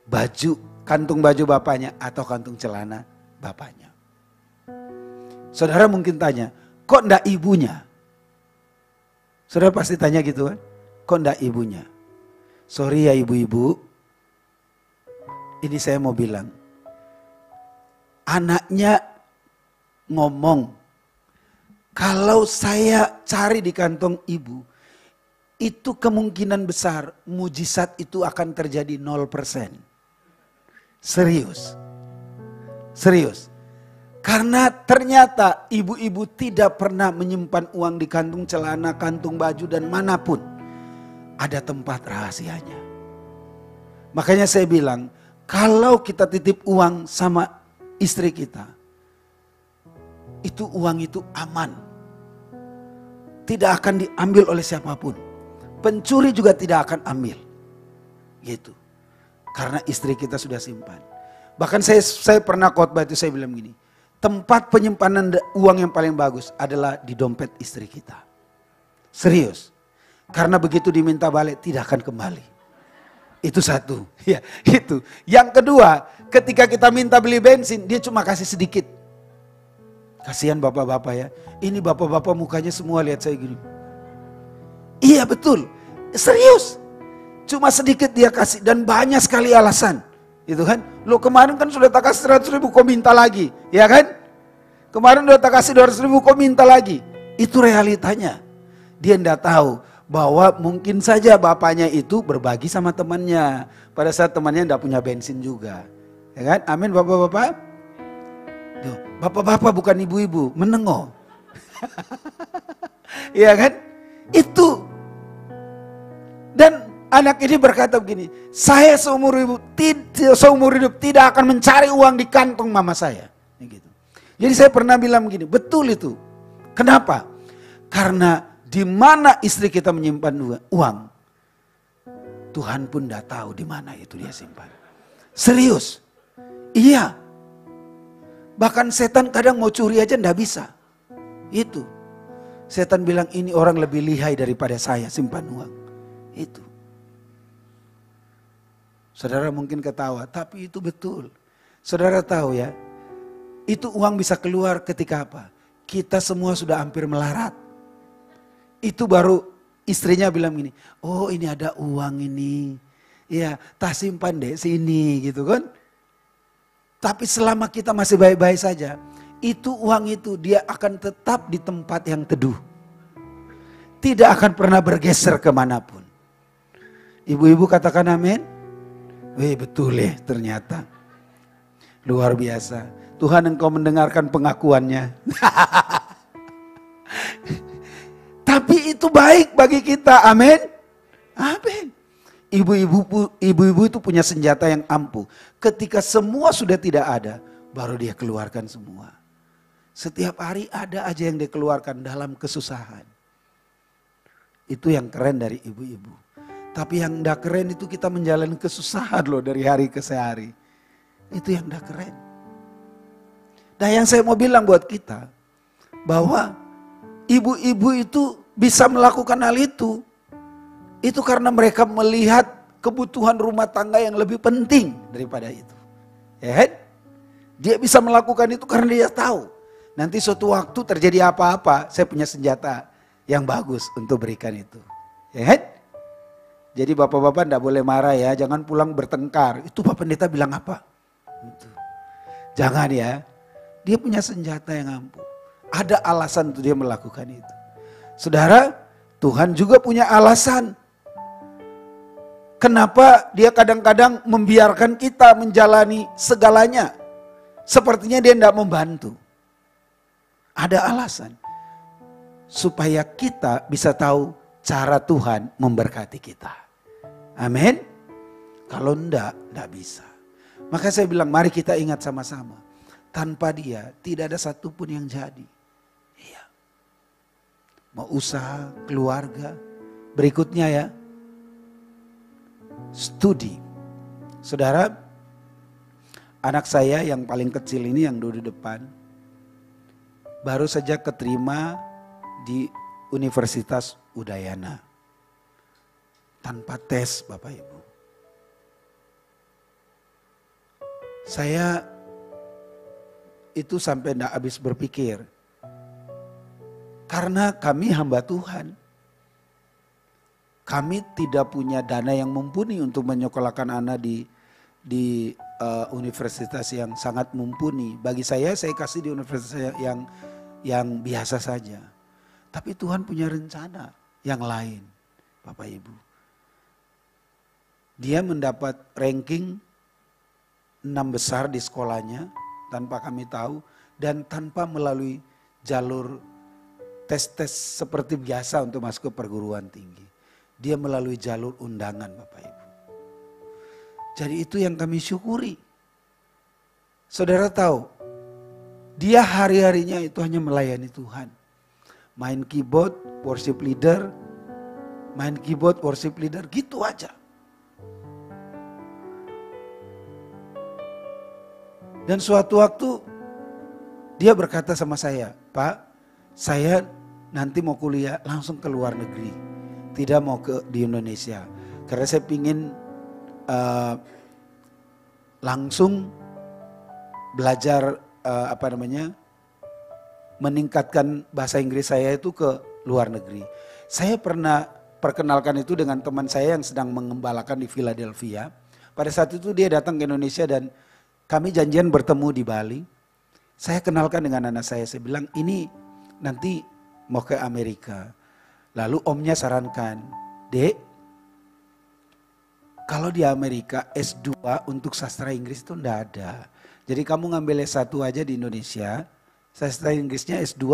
baju, kantung baju bapaknya atau kantung celana bapaknya. Saudara mungkin tanya, kok enggak ibunya? Saudara pasti tanya gitu kan, kok enggak ibunya? Sorry ya ibu-ibu, ini saya mau bilang, anaknya ngomong, kalau saya cari di kantong ibu, itu kemungkinan besar mujizat itu akan terjadi 0%. Serius. Serius. Karena ternyata ibu-ibu tidak pernah menyimpan uang di kantung celana, kantung baju dan manapun. Ada tempat rahasianya. Makanya saya bilang, kalau kita titip uang sama istri kita, itu uang itu aman. Tidak akan diambil oleh siapapun. Pencuri juga tidak akan ambil. Gitu. Karena istri kita sudah simpan. Bahkan saya pernah khotbah itu saya bilang gini. Tempat penyimpanan uang yang paling bagus adalah di dompet istri kita. Serius. Karena begitu diminta balik tidak akan kembali. Itu satu. Ya, itu. Yang kedua, ketika kita minta beli bensin, dia cuma kasih sedikit. Kasihan bapak-bapak ya. Ini bapak-bapak mukanya semua lihat saya gini. Iya betul. Serius. Cuma sedikit dia kasih dan banyak sekali alasan. Itu kan. Lo kemarin kan sudah tak kasih 100.000 kok minta lagi. Ya kan. Kemarin udah tak kasih 200.000 kok minta lagi. Itu realitanya. Dia tidak tahu bahwa mungkin saja bapaknya itu berbagi sama temannya. Pada saat temannya tidak punya bensin juga. Ya kan? Amin bapak-bapak. Tuh, bapak-bapak bukan ibu-ibu, menengok. Iya kan? Itu. Dan anak ini berkata begini, saya seumur hidup tidak akan mencari uang di kantong mama saya. Gitu. Jadi saya pernah bilang begini, betul itu. Kenapa? Karena di mana istri kita menyimpan uang, Tuhan pun tidak tahu di mana itu dia simpan. Serius. Iya. Bahkan setan kadang mau curi aja tidak bisa. Itu. Setan bilang ini orang lebih lihai daripada saya simpan uang. Itu. Saudara mungkin ketawa, tapi itu betul. Saudara tahu ya, itu uang bisa keluar ketika apa? Kita semua sudah hampir melarat. Itu baru istrinya bilang gini, oh ini ada uang ini. Ya, tak simpan deh sini gitu kan. Tapi selama kita masih baik-baik saja, itu uang itu dia akan tetap di tempat yang teduh. Tidak akan pernah bergeser kemanapun. Ibu-ibu katakan amin. Wih betul ya ternyata. Luar biasa. Tuhan engkau mendengarkan pengakuannya. Tapi itu baik bagi kita. Amin. Amin. Ibu-ibu itu punya senjata yang ampuh. Ketika semua sudah tidak ada, baru dia keluarkan semua. Setiap hari ada aja yang dia keluarkan dalam kesusahan. Itu yang keren dari ibu-ibu. Tapi yang tidak keren itu kita menjalani kesusahan loh dari hari ke hari. Itu yang tidak keren. Nah yang saya mau bilang buat kita, bahwa ibu-ibu itu bisa melakukan hal itu. Itu karena mereka melihat kebutuhan rumah tangga yang lebih penting daripada itu. Ya kan? Dia bisa melakukan itu karena dia tahu. Nanti suatu waktu terjadi apa-apa, saya punya senjata yang bagus untuk berikan itu. Ya kan? Jadi bapak-bapak tidak boleh marah ya, jangan pulang bertengkar. Itu Pak Pendeta bilang apa? Itu. Jangan ya, dia punya senjata yang ampuh. Ada alasan untuk dia melakukan itu. Saudara, Tuhan juga punya alasan. Kenapa dia kadang-kadang membiarkan kita menjalani segalanya. Sepertinya dia tidak membantu. Ada alasan. Supaya kita bisa tahu cara Tuhan memberkati kita. Amin. Kalau tidak bisa. Maka saya bilang mari kita ingat sama-sama. Tanpa dia tidak ada satupun yang jadi. Iya. Mau usaha, keluarga. Berikutnya ya. Studi. Saudara, anak saya yang paling kecil ini yang duduk depan. Baru saja keterima di Universitas Udayana. Tanpa tes Bapak Ibu. Saya itu sampai tidak habis berpikir. Karena kami hamba Tuhan. Kami tidak punya dana yang mumpuni untuk menyekolahkan anak di universitas yang sangat mumpuni. Bagi saya kasih di universitas yang biasa saja. Tapi Tuhan punya rencana yang lain, Bapak Ibu. Dia mendapat ranking 6 besar di sekolahnya tanpa kami tahu dan tanpa melalui jalur tes-tes seperti biasa untuk masuk ke perguruan tinggi. Dia melalui jalur undangan Bapak Ibu. Jadi itu yang kami syukuri. Saudara tahu, dia hari-harinya itu hanya melayani Tuhan. Main keyboard, worship leader, gitu aja. Dan suatu waktu dia berkata sama saya, Pak, saya nanti mau kuliah langsung ke luar negeri. Tidak mau di Indonesia. Karena saya ingin langsung belajar meningkatkan bahasa Inggris saya itu ke luar negeri. Saya pernah perkenalkan itu dengan teman saya yang sedang mengembalakan di Philadelphia. Pada saat itu dia datang ke Indonesia dan kami janjian bertemu di Bali. Saya kenalkan dengan anak saya bilang ini nanti mau ke Amerika. Lalu omnya sarankan, Dek, kalau di Amerika S2 untuk sastra Inggris itu enggak ada. Jadi kamu ngambil S1 aja di Indonesia, sastra Inggrisnya S2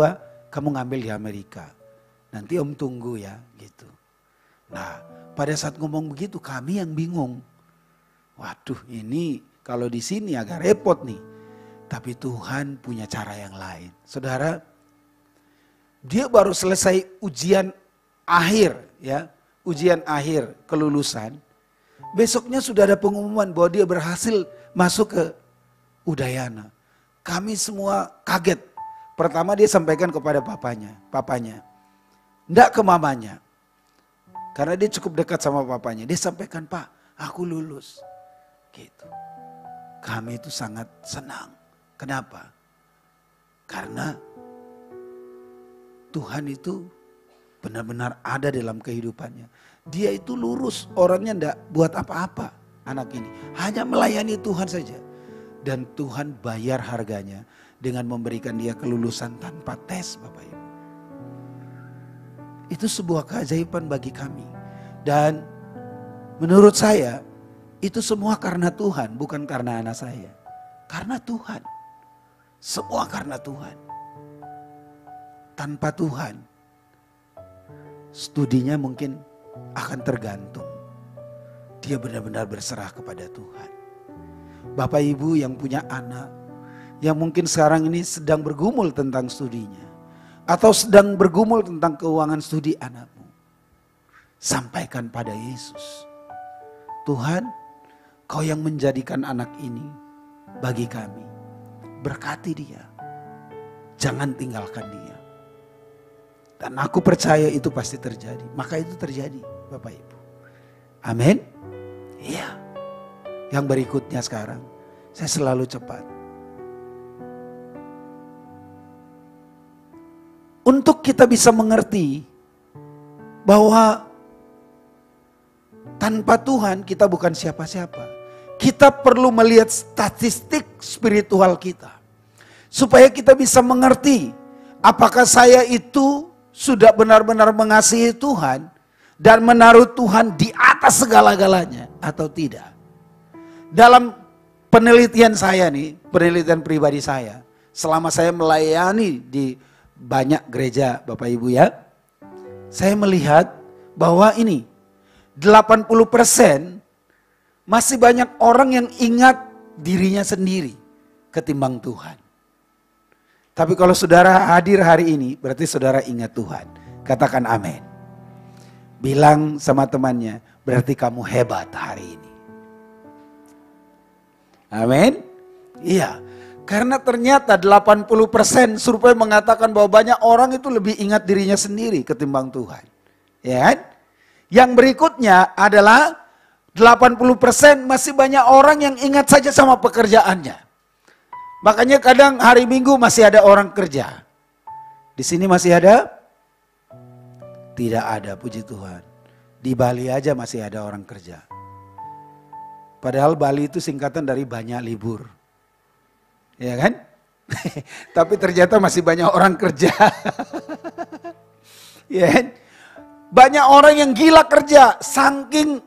kamu ngambil di Amerika. Nanti om tunggu ya gitu. Nah pada saat ngomong begitu kami yang bingung. Waduh ini kalau di sini agak repot nih. Tapi Tuhan punya cara yang lain. Saudara, dia baru selesai ujian akhir ya. Ujian akhir kelulusan. Besoknya sudah ada pengumuman bahwa dia berhasil masuk ke Udayana. Kami semua kaget. Pertama dia sampaikan kepada papanya. Enggak ke mamanya. Karena dia cukup dekat sama papanya. Dia sampaikan, Pak, aku lulus. Gitu. Kami itu sangat senang. Kenapa? Karena Tuhan itu benar-benar ada dalam kehidupannya. Dia itu lurus, orangnya enggak buat apa-apa anak ini. Hanya melayani Tuhan saja. Dan Tuhan bayar harganya dengan memberikan dia kelulusan tanpa tes, Bapak Ibu. Itu sebuah keajaiban bagi kami. Dan menurut saya itu semua karena Tuhan, bukan karena anak saya. Karena Tuhan. Semua karena Tuhan. Tanpa Tuhan, studinya mungkin akan tergantung. Dia benar-benar berserah kepada Tuhan. Bapak Ibu yang punya anak, yang mungkin sekarang ini sedang bergumul tentang studinya. Atau sedang bergumul tentang keuangan studi anakmu. Sampaikan pada Yesus. Tuhan, Kau yang menjadikan anak ini bagi kami. Berkati dia. Jangan tinggalkan dia. Dan aku percaya itu pasti terjadi. Maka itu terjadi Bapak Ibu. Amin. Iya. Yang berikutnya sekarang. Saya selalu cepat. Untuk kita bisa mengerti bahwa tanpa Tuhan kita bukan siapa-siapa. Kita perlu melihat statistik spiritual kita. Supaya kita bisa mengerti apakah saya itu sudah benar-benar mengasihi Tuhan dan menaruh Tuhan di atas segala-galanya atau tidak. Dalam penelitian saya nih, penelitian pribadi saya, selama saya melayani di banyak gereja Bapak Ibu ya, saya melihat bahwa ini 80% masih banyak orang yang ingat dirinya sendiri ketimbang Tuhan. Tapi kalau saudara hadir hari ini, berarti saudara ingat Tuhan. Katakan amin. Bilang sama temannya, berarti kamu hebat hari ini. Amin. Iya. Karena ternyata 80% survei mengatakan bahwa banyak orang itu lebih ingat dirinya sendiri ketimbang Tuhan. Ya kan? Yang berikutnya adalah 80% masih banyak orang yang ingat saja sama pekerjaannya. Makanya kadang hari Minggu masih ada orang kerja. Di sini masih ada? Tidak ada, puji Tuhan. Di Bali aja masih ada orang kerja. Padahal Bali itu singkatan dari banyak libur. Ya kan? Tapi ternyata masih banyak orang kerja. Ya kan? Banyak orang yang gila kerja, saking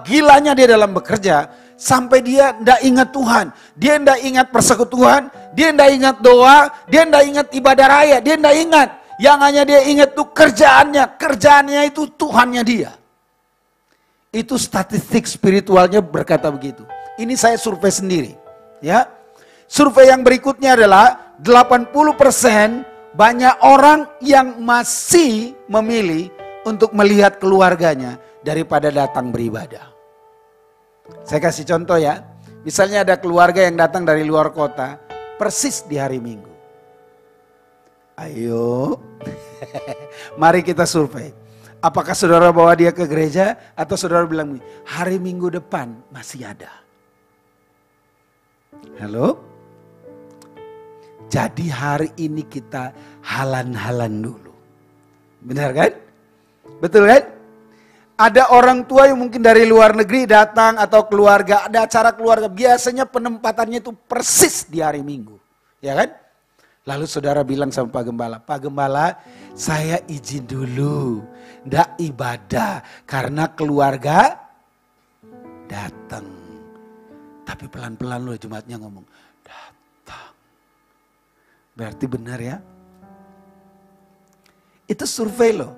gilanya dia dalam bekerja, sampai dia tidak ingat Tuhan, dia tidak ingat persekutuan, dia tidak ingat doa, dia tidak ingat ibadah raya, dia tidak ingat. Yang hanya dia ingat itu kerjaannya itu Tuhannya dia. Itu statistik spiritualnya berkata begitu. Ini saya survei sendiri. Ya, survei yang berikutnya adalah 80% banyak orang yang masih memilih untuk melihat keluarganya daripada datang beribadah. Saya kasih contoh ya. Misalnya ada keluarga yang datang dari luar kota, persis di hari Minggu. Ayo, mari kita survei. Apakah saudara bawa dia ke gereja atau saudara bilang, hari Minggu depan masih ada. Halo? Jadi hari ini kita halan-halan dulu. Benar kan? Betul kan? Ada orang tua yang mungkin dari luar negeri datang atau keluarga, ada acara keluarga. Biasanya penempatannya itu persis di hari Minggu. Ya kan? Lalu saudara bilang sama Pak Gembala, saya izin dulu, ndak ibadah karena keluarga datang. Tapi pelan-pelan loh jemaatnya ngomong, datang. Berarti benar ya? Itu survei loh.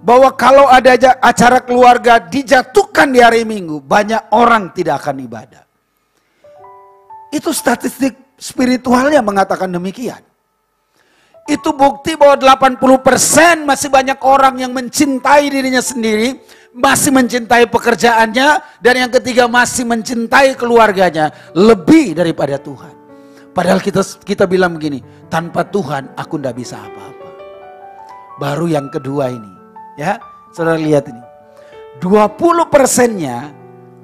Bahwa kalau ada acara keluarga dijatuhkan di hari Minggu, banyak orang tidak akan ibadah. Itu statistik spiritualnya mengatakan demikian. Itu bukti bahwa 80% masih banyak orang yang mencintai dirinya sendiri, masih mencintai pekerjaannya, dan yang ketiga masih mencintai keluarganya lebih daripada Tuhan. Padahal kita bilang begini, tanpa Tuhan aku tidak bisa apa-apa. Baru yang kedua ini, ya saudara lihat ini. 20%-nya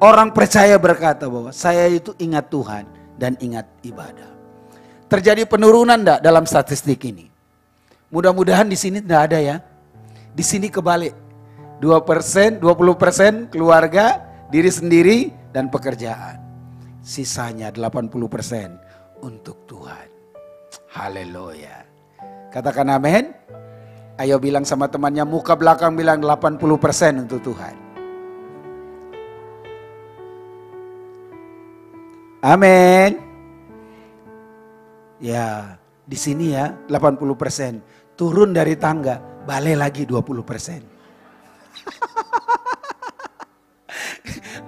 orang percaya berkata bahwa saya itu ingat Tuhan dan ingat ibadah. Terjadi penurunan enggak dalam statistik ini? Mudah-mudahan di sini tidak ada ya. Di sini kebalik. 2%, 20% keluarga, diri sendiri dan pekerjaan. Sisanya 80% untuk Tuhan. Haleluya. Katakan amin. Ayo bilang sama temannya, muka belakang bilang 80% untuk Tuhan. Amin. Ya, di sini ya 80%. Turun dari tangga, balik lagi 20%.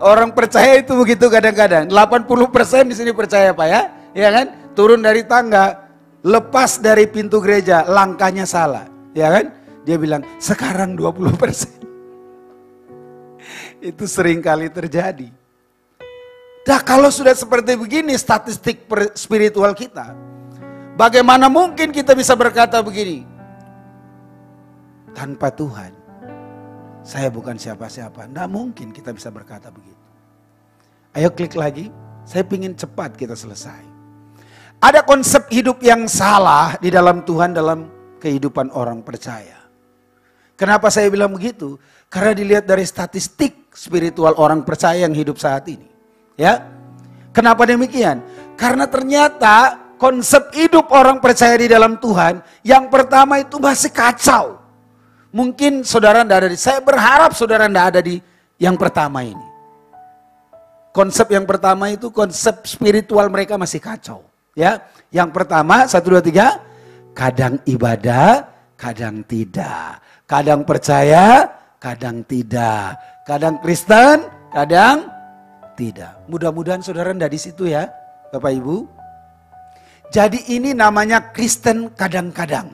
Orang percaya itu begitu kadang-kadang. 80% di sini percaya Pak ya. Ya kan? Turun dari tangga, lepas dari pintu gereja, langkahnya salah. Ya kan? Dia bilang, sekarang 20%. Itu sering kali terjadi. Nah kalau sudah seperti begini statistik spiritual kita, bagaimana mungkin kita bisa berkata begini? Tanpa Tuhan, saya bukan siapa-siapa. Tidak mungkin kita bisa berkata begitu. Ayo klik lagi, saya ingin cepat kita selesai. Ada konsep hidup yang salah di dalam Tuhan dalam kehidupan orang percaya. Kenapa saya bilang begitu? Karena dilihat dari statistik spiritual orang percaya yang hidup saat ini. Ya, kenapa demikian? Karena ternyata konsep hidup orang percaya di dalam Tuhan yang pertama itu masih kacau. Mungkin saudara tidak ada saya berharap saudara tidak ada di yang pertama ini. Konsep yang pertama itu konsep spiritual mereka masih kacau. Ya, yang pertama 1, 2, 3, kadang ibadah, kadang tidak. Kadang percaya, kadang tidak. Kadang Kristen, kadang tidak. Mudah-mudahan saudara tidak di situ ya, Bapak Ibu. Jadi ini namanya Kristen kadang-kadang.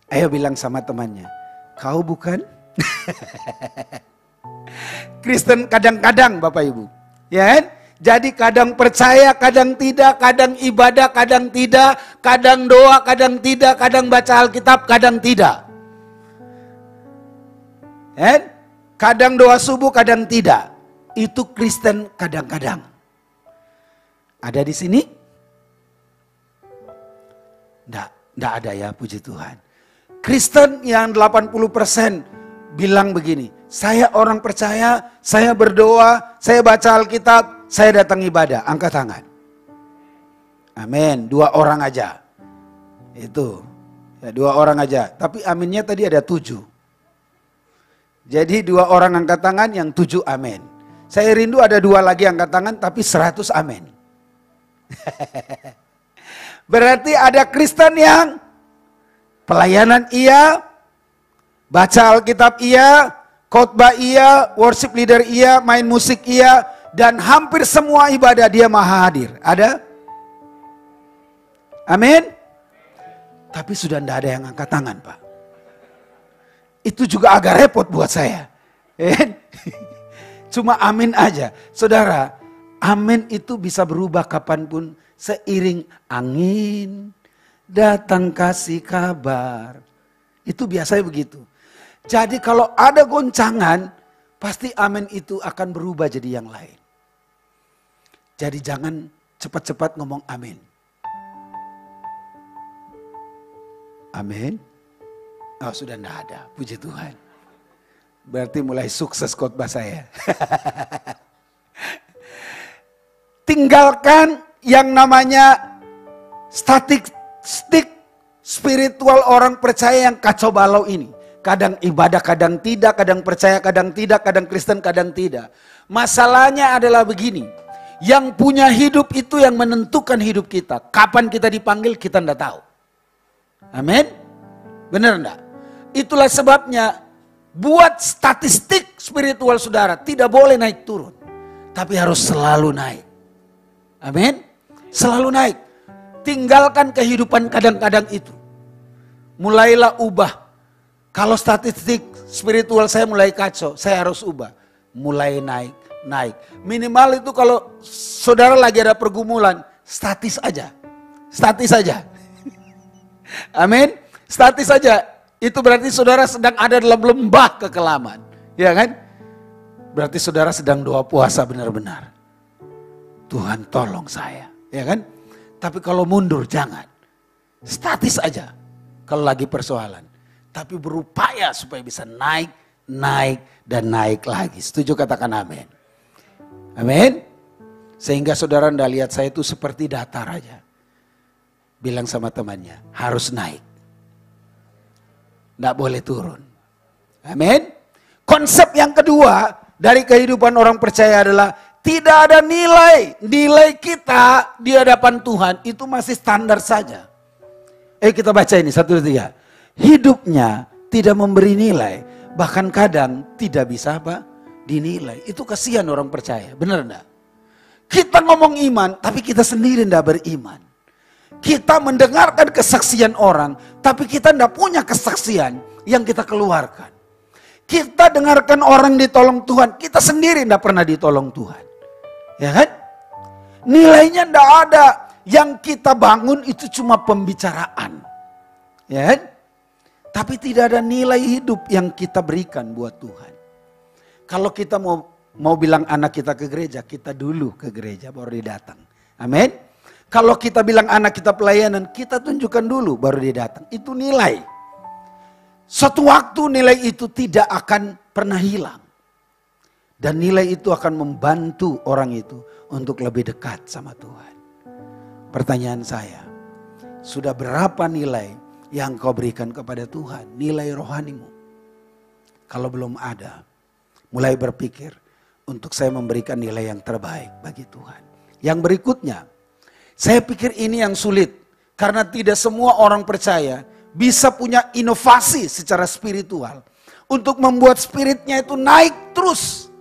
Ayo bilang sama temannya, kau bukan Kristen kadang-kadang Bapak Ibu. Ya kan? Jadi kadang percaya, kadang tidak, kadang ibadah, kadang tidak, kadang doa, kadang tidak, kadang baca Alkitab, kadang tidak. Ya? Kadang doa subuh, kadang tidak. Itu Kristen kadang-kadang. Ada di sini? Enggak ada ya, puji Tuhan. Kristen yang 80% bilang begini, saya orang percaya, saya berdoa, saya baca Alkitab, saya datang ibadah. Angkat tangan. Amin. 2 orang aja. Itu. Ya, 2 orang aja. Tapi aminnya tadi ada 7. Jadi 2 orang angkat tangan, yang 7 amin. Saya rindu ada 2 lagi angkat tangan, tapi 100 amin. Berarti ada Kristen yang pelayanan iya, baca Alkitab iya, khotbah iya, worship leader iya, main musik iya, dan hampir semua ibadah dia maha hadir. Ada? Amin? Tapi sudah tidak ada yang angkat tangan Pak. Itu juga agak repot buat saya. Cuma amin aja. Saudara, amin itu bisa berubah kapanpun seiring angin datang kasih kabar. Itu biasanya begitu. Jadi kalau ada goncangan, pasti amin itu akan berubah jadi yang lain. Jadi jangan cepat-cepat ngomong amin. Amin. Oh sudah tidak ada, puji Tuhan. Berarti mulai sukses khotbah saya. tinggalkan yang namanya statistik spiritual orang percaya yang kacau balau ini. Kadang ibadah, kadang tidak, kadang percaya, kadang tidak, kadang Kristen, kadang tidak. Masalahnya adalah begini, yang punya hidup itu yang menentukan hidup kita. Kapan kita dipanggil kita tidak tahu. Amin? Benar enggak? Itulah sebabnya buat statistik spiritual saudara tidak boleh naik turun. Tapi harus selalu naik. Amin? Selalu naik. Tinggalkan kehidupan kadang-kadang itu. Mulailah ubah. Kalau statistik spiritual saya mulai kacau, saya harus ubah. Mulai naik. Minimal itu kalau saudara lagi ada pergumulan, statis aja. Statis aja. Amin? Statis aja. Itu berarti saudara sedang ada dalam lembah kekelaman. Ya kan? Berarti saudara sedang doa puasa benar-benar. Tuhan tolong saya. Ya kan? Tapi kalau mundur jangan. Statis aja. Kalau lagi persoalan. Tapi berupaya supaya bisa naik, dan naik lagi. Setuju katakan amin. Amin. Sehingga saudara anda lihat saya itu seperti datar aja. Bilang sama temannya, harus naik. Tidak boleh turun. Amin. Konsep yang kedua dari kehidupan orang percaya adalah tidak ada nilai. Nilai kita di hadapan Tuhan itu masih standar saja. Kita baca ini 1, 2, 3. Hidupnya tidak memberi nilai. Bahkan kadang tidak bisa dinilai. Itu kasihan orang percaya. Benar enggak? Kita ngomong iman tapi kita sendiri tidak beriman. Kita mendengarkan kesaksian orang, tapi kita tidak punya kesaksian yang kita keluarkan. Kita dengarkan orang ditolong Tuhan, kita sendiri tidak pernah ditolong Tuhan. Ya kan? Nilainya tidak ada. Yang kita bangun itu cuma pembicaraan. Ya kan? Tapi tidak ada nilai hidup yang kita berikan buat Tuhan. Kalau kita mau bilang anak kita ke gereja, kita dulu ke gereja baru dia datang. Amin. Kalau kita bilang anak kita pelayanan, kita tunjukkan dulu baru dia datang. Itu nilai. Suatu waktu nilai itu tidak akan pernah hilang. Dan nilai itu akan membantu orang itu untuk lebih dekat sama Tuhan. Pertanyaan saya, sudah berapa nilai yang kau berikan kepada Tuhan? Nilai rohanimu. Kalau belum ada, mulai berpikir untuk saya memberikan nilai yang terbaik bagi Tuhan. Yang berikutnya, saya pikir ini yang sulit. Karena tidak semua orang percaya bisa punya inovasi secara spiritual. Untuk membuat spiritnya itu naik terus.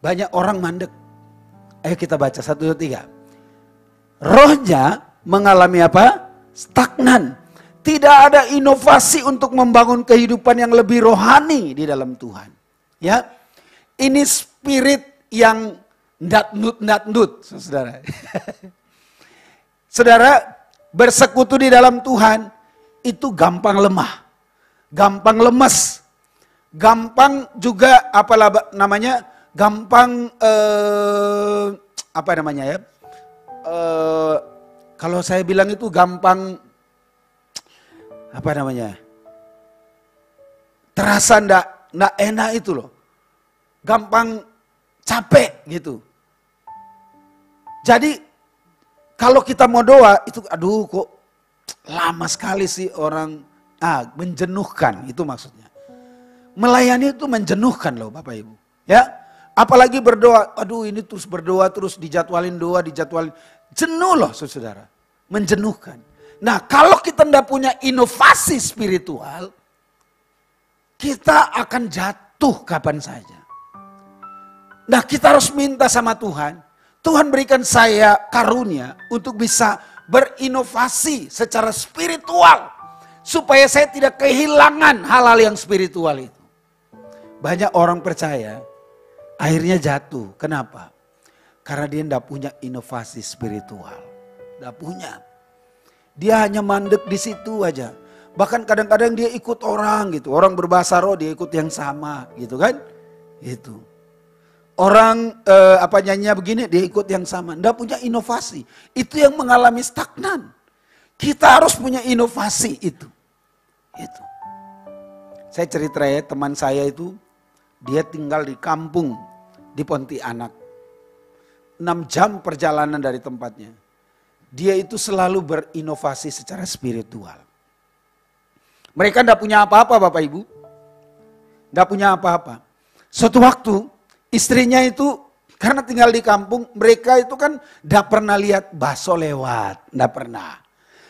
Banyak orang mandek. Ayo kita baca 1, 2, 3. Rohnya mengalami apa? Stagnan. Tidak ada inovasi untuk membangun kehidupan yang lebih rohani di dalam Tuhan. Ya, ini spirit yang ndat-ndut, saudara. Saudara, bersekutu di dalam Tuhan itu gampang lemah, gampang lemes, gampang juga gampang kalau saya bilang itu gampang terasa ndak enak itu loh, gampang capek gitu. Jadi kalau kita mau doa itu aduh kok lama sekali sih orang, menjenuhkan itu maksudnya. Melayani itu menjenuhkan loh Bapak Ibu. Ya, apalagi berdoa, aduh ini terus berdoa terus dijadwalin doa, jenuh loh saudara, menjenuhkan. Nah kalau kita tidak punya inovasi spiritual, kita akan jatuh kapan saja. Nah kita harus minta sama Tuhan. Tuhan berikan saya karunia untuk bisa berinovasi secara spiritual. Supaya saya tidak kehilangan hal-hal yang spiritual itu. Banyak orang percaya akhirnya jatuh. Kenapa? Karena dia tidak punya inovasi spiritual. Tidak punya. Dia hanya mandek di situ aja. Bahkan kadang-kadang dia ikut orang gitu. Orang berbahasa roh dia ikut yang sama gitu kan. Itu. Orang nyanyinya begini dia ikut yang sama. Tidak punya inovasi. Itu yang mengalami stagnan. Kita harus punya inovasi itu. Itu. Saya cerita ya teman saya itu. Dia tinggal di kampung di Pontianak. 6 jam perjalanan dari tempatnya. Dia itu selalu berinovasi secara spiritual. Mereka tidak punya apa-apa Bapak Ibu. Tidak punya apa-apa. Suatu waktu istrinya itu karena tinggal di kampung, mereka itu kan tidak pernah lihat bakso lewat. Tidak pernah.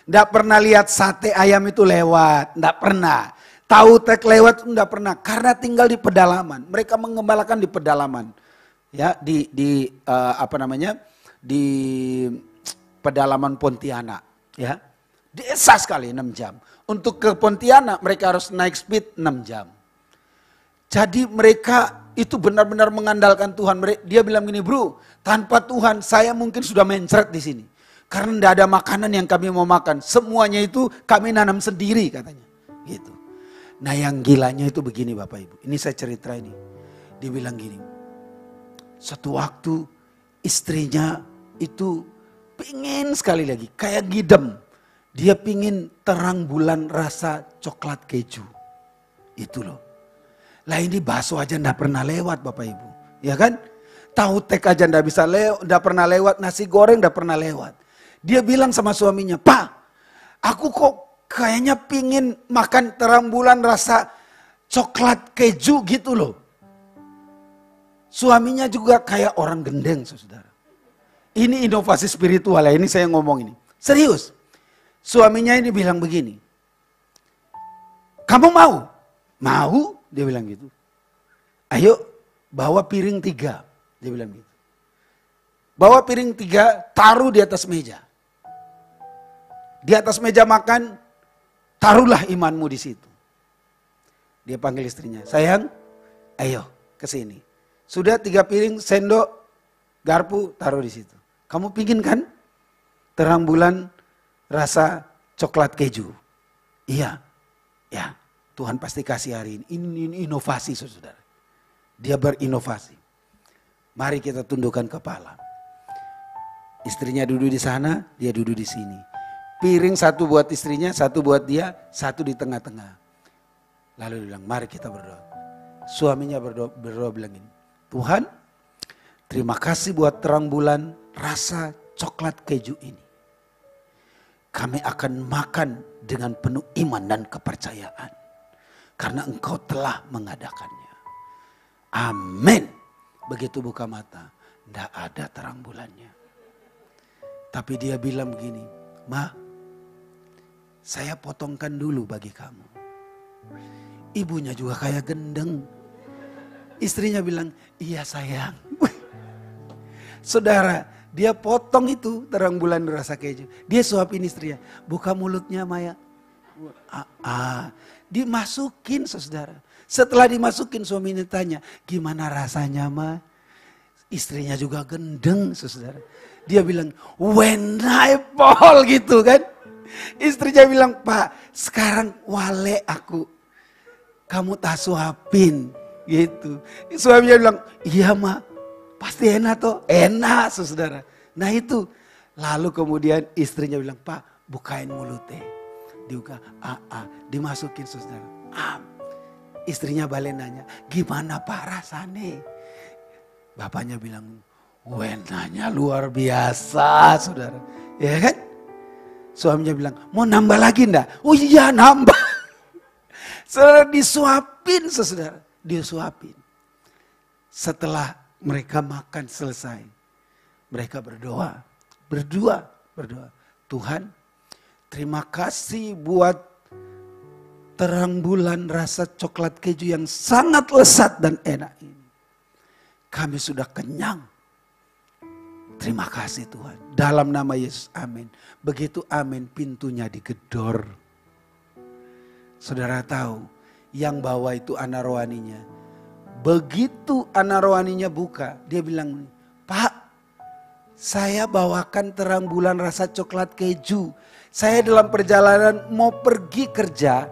Tidak pernah lihat sate ayam itu lewat. Tidak pernah. Tahu tek lewat tidak pernah. Karena tinggal di pedalaman. Mereka mengembalakan di pedalaman. Ya, di pedalaman Pontianak, ya. Desa sekali 6 jam. Untuk ke Pontianak mereka harus naik speed 6 jam. Jadi mereka itu benar-benar mengandalkan Tuhan. Dia bilang gini, bro, tanpa Tuhan saya mungkin sudah mencret di sini. Karena tidak ada makanan yang kami mau makan. Semuanya itu kami nanam sendiri katanya. Gitu. Nah yang gilanya itu begini Bapak Ibu. Ini saya cerita ini. Dia bilang gini. Suatu waktu istrinya itu pingin sekali lagi, kayak gidem. Dia pingin terang bulan rasa coklat keju. Itu loh. Lah ini bakso aja ndak pernah lewat Bapak Ibu. Ya kan? Tahu tek aja ndak bisa ndak pernah lewat, nasi goreng ndak pernah lewat. Dia bilang sama suaminya, "Pak, aku kok kayaknya pingin makan terang bulan rasa coklat keju gitu loh." Suaminya juga kayak orang gendeng, saudara. Ini inovasi spiritual ya, ini saya ngomong ini. Serius. Suaminya ini bilang begini. Kamu mau? Mau? Dia bilang gitu. Ayo bawa piring 3. Dia bilang gitu. Bawa piring 3, taruh di atas meja. Di atas meja makan, taruhlah imanmu di situ. Dia panggil istrinya. Sayang, ayo ke sini. Sudah 3 piring, sendok, garpu, taruh di situ. Kamu pingin kan? Terang bulan rasa coklat keju. Iya, ya Tuhan pasti kasih hari ini. Ini inovasi saudara. Dia berinovasi. Mari kita tundukkan kepala. Istrinya duduk di sana, dia duduk di sini. Piring 1 buat istrinya, 1 buat dia, 1 di tengah-tengah. Lalu dia bilang, mari kita berdoa. Suaminya berdoa bilang ini. Tuhan, terima kasih buat terang bulan rasa coklat keju ini. Kami akan makan dengan penuh iman dan kepercayaan. Karena Engkau telah mengadakannya. Amin. Begitu buka mata, tidak ada terang bulannya. Tapi dia bilang begini, Ma, saya potongkan dulu bagi kamu. Ibunya juga kayak gendeng. Istrinya bilang, iya sayang. Saudara, dia potong itu terang bulan rasa keju. Dia suapin istrinya, buka mulutnya Maya. Dimasukin saudara. Setelah dimasukin suaminya tanya, gimana rasanya Ma? Istrinya juga gendeng saudara. Dia bilang, when I fall gitu kan. Istrinya bilang, Pak sekarang wale aku. Kamu tak suapin. Gitu. Suaminya bilang, iya Ma, pasti enak toh. Enak saudara. Nah itu. Lalu kemudian istrinya bilang, Pak bukain mulutnya. Dibuka, dimasukin saudara. Istrinya balik nanya, gimana Pak rasanya? Bapaknya bilang, wenanya luar biasa saudara. Ya kan? Suaminya bilang, mau nambah lagi enggak? Oh iya nambah. Saudara disuapin saudara. Disuapin. Setelah mereka makan selesai. Mereka berdoa. Berdoa. Tuhan, terima kasih buat terang bulan rasa coklat keju yang sangat lezat dan enak ini. Kami sudah kenyang. Terima kasih Tuhan. Dalam nama Yesus, amin. Begitu amin, pintunya digedor. Saudara tahu, yang bawa itu anak rohaninya. Begitu anak rohaninya buka, dia bilang, Pak, saya bawakan terang bulan rasa coklat keju. Saya dalam perjalanan mau pergi kerja.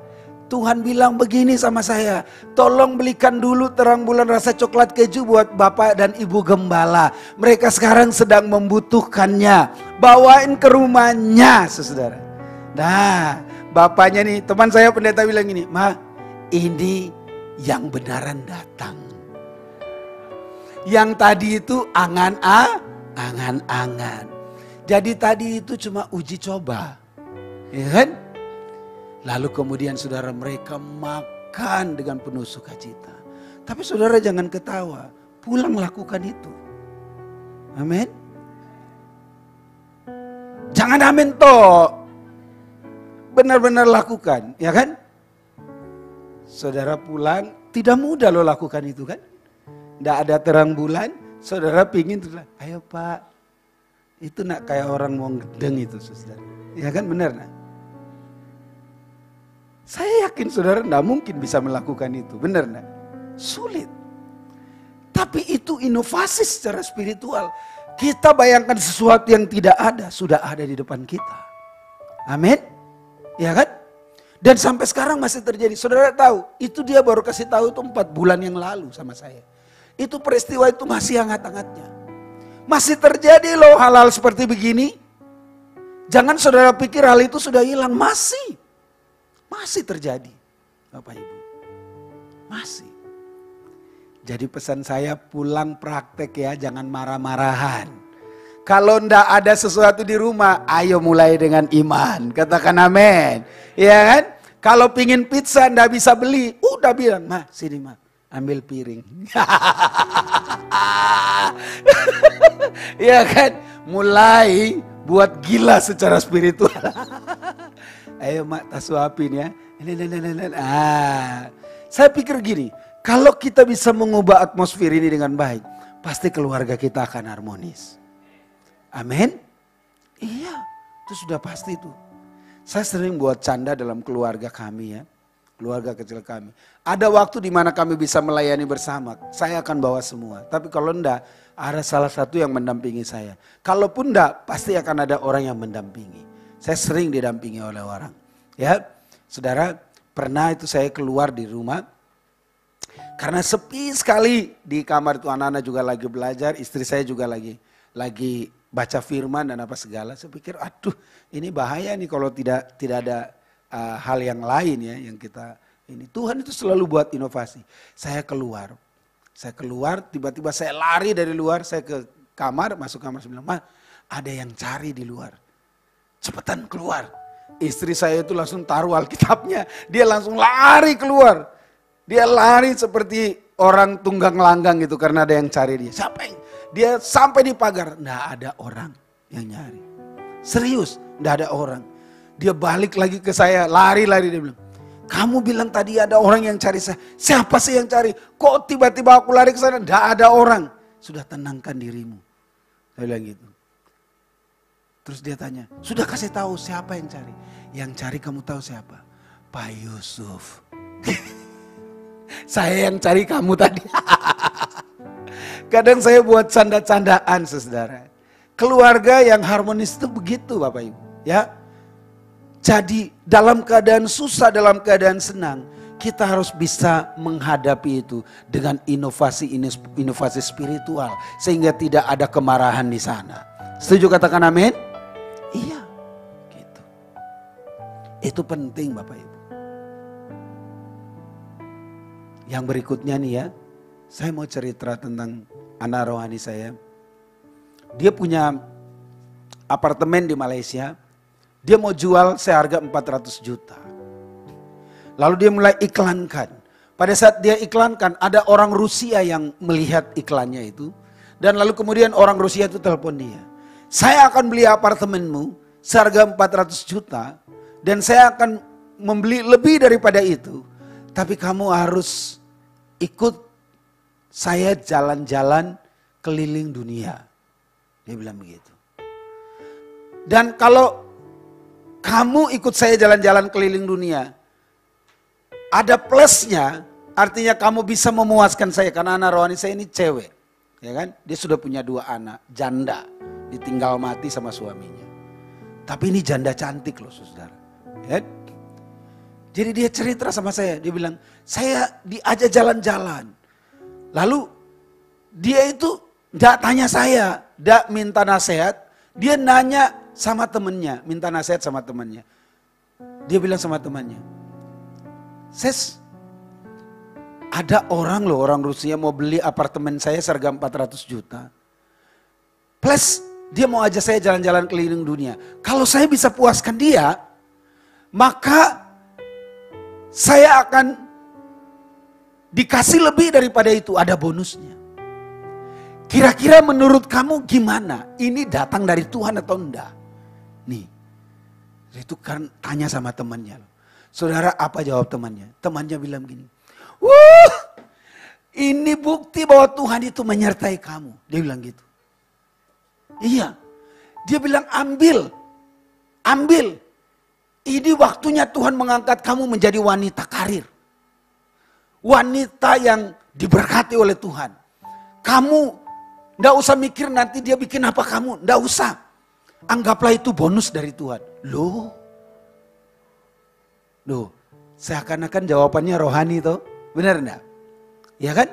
Tuhan bilang begini sama saya, tolong belikan dulu terang bulan rasa coklat keju buat Bapak dan Ibu Gembala. Mereka sekarang sedang membutuhkannya. Bawain ke rumahnya, saudara. Nah, bapaknya nih, teman saya pendeta bilang gini, Ma, ini yang benaran datang. Yang tadi itu angan-angan. Jadi tadi itu cuma uji coba. Ya kan? Lalu kemudian saudara mereka makan dengan penuh sukacita. Tapi saudara jangan ketawa, pulang lakukan itu. Amin. Jangan amin toh. Benar-benar lakukan, ya kan? Saudara pulang, tidak mudah lo lakukan itu kan? Tidak ada terang bulan, saudara pingin tuh, ayo Pak, itu nak kayak orang mau ngedeng itu saudara. Ya kan benar nak? Saya yakin saudara tidak mungkin bisa melakukan itu, benar nak? Sulit. Tapi itu inovasi secara spiritual. Kita bayangkan sesuatu yang tidak ada, sudah ada di depan kita. Amin. Ya kan? Dan sampai sekarang masih terjadi. Saudara tahu, itu dia baru kasih tahu itu 4 bulan yang lalu sama saya. Itu peristiwa itu masih hangat-hangatnya. Masih terjadi loh hal-hal seperti begini. Jangan saudara pikir hal itu sudah hilang. Masih. Masih terjadi. Bapak Ibu. Masih. Jadi pesan saya pulang praktek ya, jangan marah-marahan. Kalau ndak ada sesuatu di rumah, ayo mulai dengan iman. Katakan amin. Ya kan? Kalau pingin pizza ndak bisa beli, udah bilang, "Ma, sini Ma, ambil piring." Ya kan? Mulai buat gila secara spiritual. Ayo Mak, tak suapin ya. Saya pikir gini, kalau kita bisa mengubah atmosfer ini dengan baik, pasti keluarga kita akan harmonis. Amin. Iya, itu sudah pasti itu. Saya sering buat canda dalam keluarga kami ya. Keluarga kecil kami. Ada waktu di mana kami bisa melayani bersama. Saya akan bawa semua. Tapi kalau enggak, ada salah satu yang mendampingi saya. Kalaupun enggak, pasti akan ada orang yang mendampingi. Saya sering didampingi oleh orang. Ya, saudara, pernah itu saya keluar di rumah. Karena sepi sekali di kamar itu, anak-anak juga lagi belajar, istri saya juga lagi baca firman dan apa segala. Saya pikir aduh ini bahaya nih kalau tidak ada hal yang lain ya yang kita ini. Tuhan itu selalu buat inovasi. Saya keluar tiba-tiba saya lari dari luar, saya ke kamar, masuk kamar, saya bilang, "Ma, ada yang cari di luar. Cepetan keluar." Istri saya itu langsung taruh Alkitabnya, dia langsung lari keluar. Dia lari seperti orang tunggang langgang gitu karena ada yang cari dia. Siapa yang? Dia sampai di pagar, nggak ada orang yang nyari. Serius, nggak ada orang. Dia balik lagi ke saya, lari-lari, dia bilang, "Kamu bilang tadi ada orang yang cari saya. Siapa sih yang cari? Kok tiba-tiba aku lari ke sana, nggak ada orang." Sudah tenangkan dirimu. Saya bilang gitu. Terus dia tanya, "Sudah kasih tahu siapa yang cari?" "Yang cari kamu tahu siapa? Pak Yusuf." "Saya yang cari kamu tadi." Kadang saya buat canda-candaan saudara. Keluarga yang harmonis itu begitu Bapak Ibu. Ya. Jadi dalam keadaan susah, dalam keadaan senang, kita harus bisa menghadapi itu dengan inovasi spiritual. Sehingga tidak ada kemarahan di sana. Setuju katakan amin? Iya. Gitu. Itu penting Bapak Ibu. Yang berikutnya nih ya. Saya mau cerita tentang anak rohani saya. Dia punya apartemen di Malaysia. Dia mau jual seharga 400 juta. Lalu dia mulai iklankan. Pada saat dia iklankan, ada orang Rusia yang melihat iklannya itu. Dan lalu kemudian orang Rusia itu telepon dia. "Saya akan beli apartemenmu seharga 400 juta. Dan saya akan membeli lebih daripada itu. Tapi kamu harus ikut saya jalan-jalan keliling dunia." Dia bilang begitu. "Dan kalau kamu ikut saya jalan-jalan keliling dunia, ada plusnya, artinya kamu bisa memuaskan saya." Karena anak rohani saya ini cewek. Ya kan? Dia sudah punya 2 anak, janda. Ditinggal mati sama suaminya. Tapi ini janda cantik loh saudara. Ya? Jadi dia cerita sama saya, dia bilang, "Saya diajak jalan-jalan. Lalu dia itu tidak tanya saya, tidak minta nasihat. Dia nanya sama temennya, minta nasihat sama temannya. Dia bilang sama temannya, "Ses, ada orang loh, orang Rusia mau beli apartemen saya seharga 400 juta. Plus dia mau ajak saya jalan-jalan keliling dunia. Kalau saya bisa puaskan dia, maka saya akan dikasih lebih daripada itu, ada bonusnya. Kira-kira menurut kamu gimana? Ini datang dari Tuhan atau enggak? Nih, itu kan tanya sama temannya. Saudara, apa jawab temannya? Temannya bilang gini, ini bukti bahwa Tuhan itu menyertai kamu. Dia bilang gitu. Iya, dia bilang ambil. Ini waktunya Tuhan mengangkat kamu menjadi wanita karir. Wanita yang diberkati oleh Tuhan. Kamu nggak usah mikir nanti dia bikin apa kamu. Nggak usah. Anggaplah itu bonus dari Tuhan. Loh, seakan-akan jawabannya rohani toh. Benar enggak? Ya kan?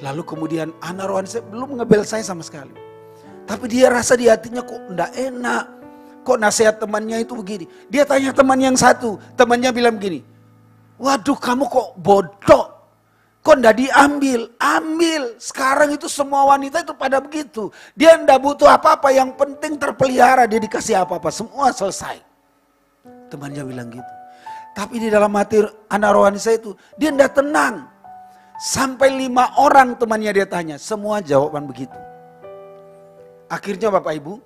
Lalu kemudian anak rohani saya belum ngebel saya sama sekali. Tapi dia rasa di hatinya kok enggak enak. Kok nasihat temannya itu begini. Dia tanya teman yang satu. Temannya bilang begini. Waduh, kamu kok bodoh. Kok enggak diambil? Ambil. Sekarang itu semua wanita itu pada begitu. Dia enggak butuh apa-apa. Yang penting terpelihara. Dia dikasih apa-apa. Semua selesai. Temannya bilang gitu. Tapi di dalam hati anak rohani saya itu. Dia enggak tenang. Sampai 5 orang temannya dia tanya. Semua jawaban begitu. Akhirnya Bapak Ibu,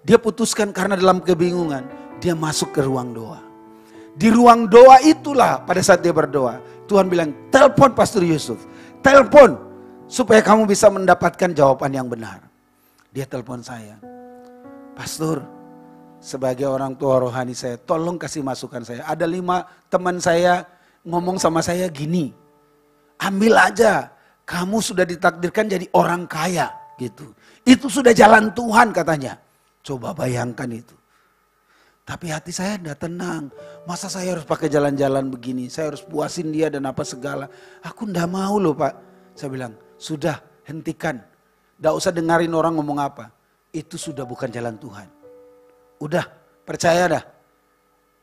dia putuskan karena dalam kebingungan, dia masuk ke ruang doa. Di ruang doa itulah pada saat dia berdoa, Tuhan bilang, telepon Pastor Yusuf, telepon supaya kamu bisa mendapatkan jawaban yang benar. Dia telepon saya, Pastor, sebagai orang tua rohani saya, tolong kasih masukan saya. Ada 5 teman saya ngomong sama saya gini, ambil aja, kamu sudah ditakdirkan jadi orang kaya gitu. Itu sudah jalan Tuhan katanya. Coba bayangkan itu. Tapi hati saya tidak tenang. Masa saya harus pakai jalan-jalan begini? Saya harus puasin dia dan apa segala. Aku tidak mau loh Pak. Saya bilang, sudah hentikan. Tidak usah dengarin orang ngomong apa. Itu sudah bukan jalan Tuhan. Udah, percaya dah.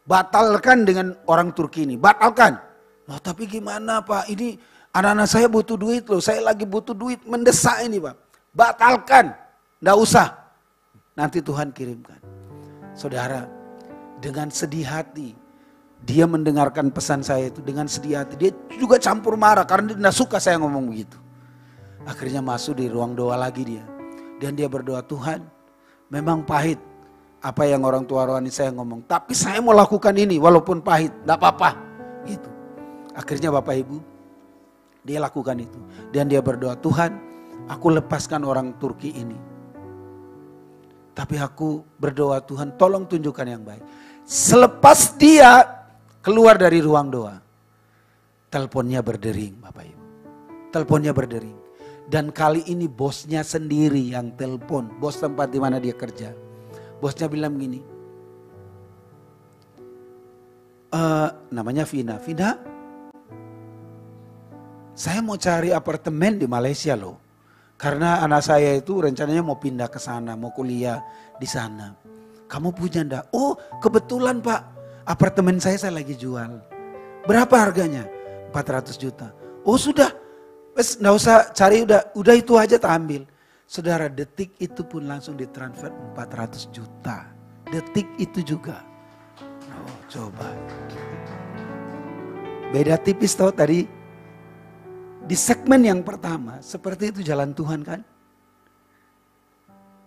Batalkan dengan orang Turki ini. Batalkan. Loh tapi gimana Pak? Ini anak-anak saya butuh duit loh. Saya lagi butuh duit. Mendesak ini Pak. Batalkan, tidak usah, nanti Tuhan kirimkan. Saudara, dengan sedih hati, dia mendengarkan pesan saya itu dengan sedih hati. Dia juga campur marah karena dia tidak suka saya ngomong begitu. Akhirnya masuk di ruang doa lagi dia. Dan dia berdoa, Tuhan memang pahit apa yang orang tua rohani saya ngomong. Tapi saya mau lakukan ini walaupun pahit, tidak apa-apa. Gitu. Akhirnya Bapak Ibu, dia lakukan itu. Dan dia berdoa, Tuhan aku lepaskan orang Turki ini. Tapi aku berdoa Tuhan tolong tunjukkan yang baik. Selepas dia keluar dari ruang doa. Teleponnya berdering Bapak Ibu. Teleponnya berdering. Dan kali ini bosnya sendiri yang telepon. Bos tempat di mana dia kerja. Bosnya bilang gini. Namanya Vina. Vina, saya mau cari apartemen di Malaysia loh. Karena anak saya itu rencananya mau pindah ke sana, mau kuliah di sana. Kamu punya enggak? Oh kebetulan Pak, apartemen saya lagi jual. Berapa harganya? 400 juta. Oh sudah, wes enggak usah cari, udah itu aja tak ambil. Saudara, detik itu pun langsung ditransfer 400 juta. Detik itu juga. Oh coba. Beda tipis tau tadi. Di segmen yang pertama, seperti itu jalan Tuhan kan?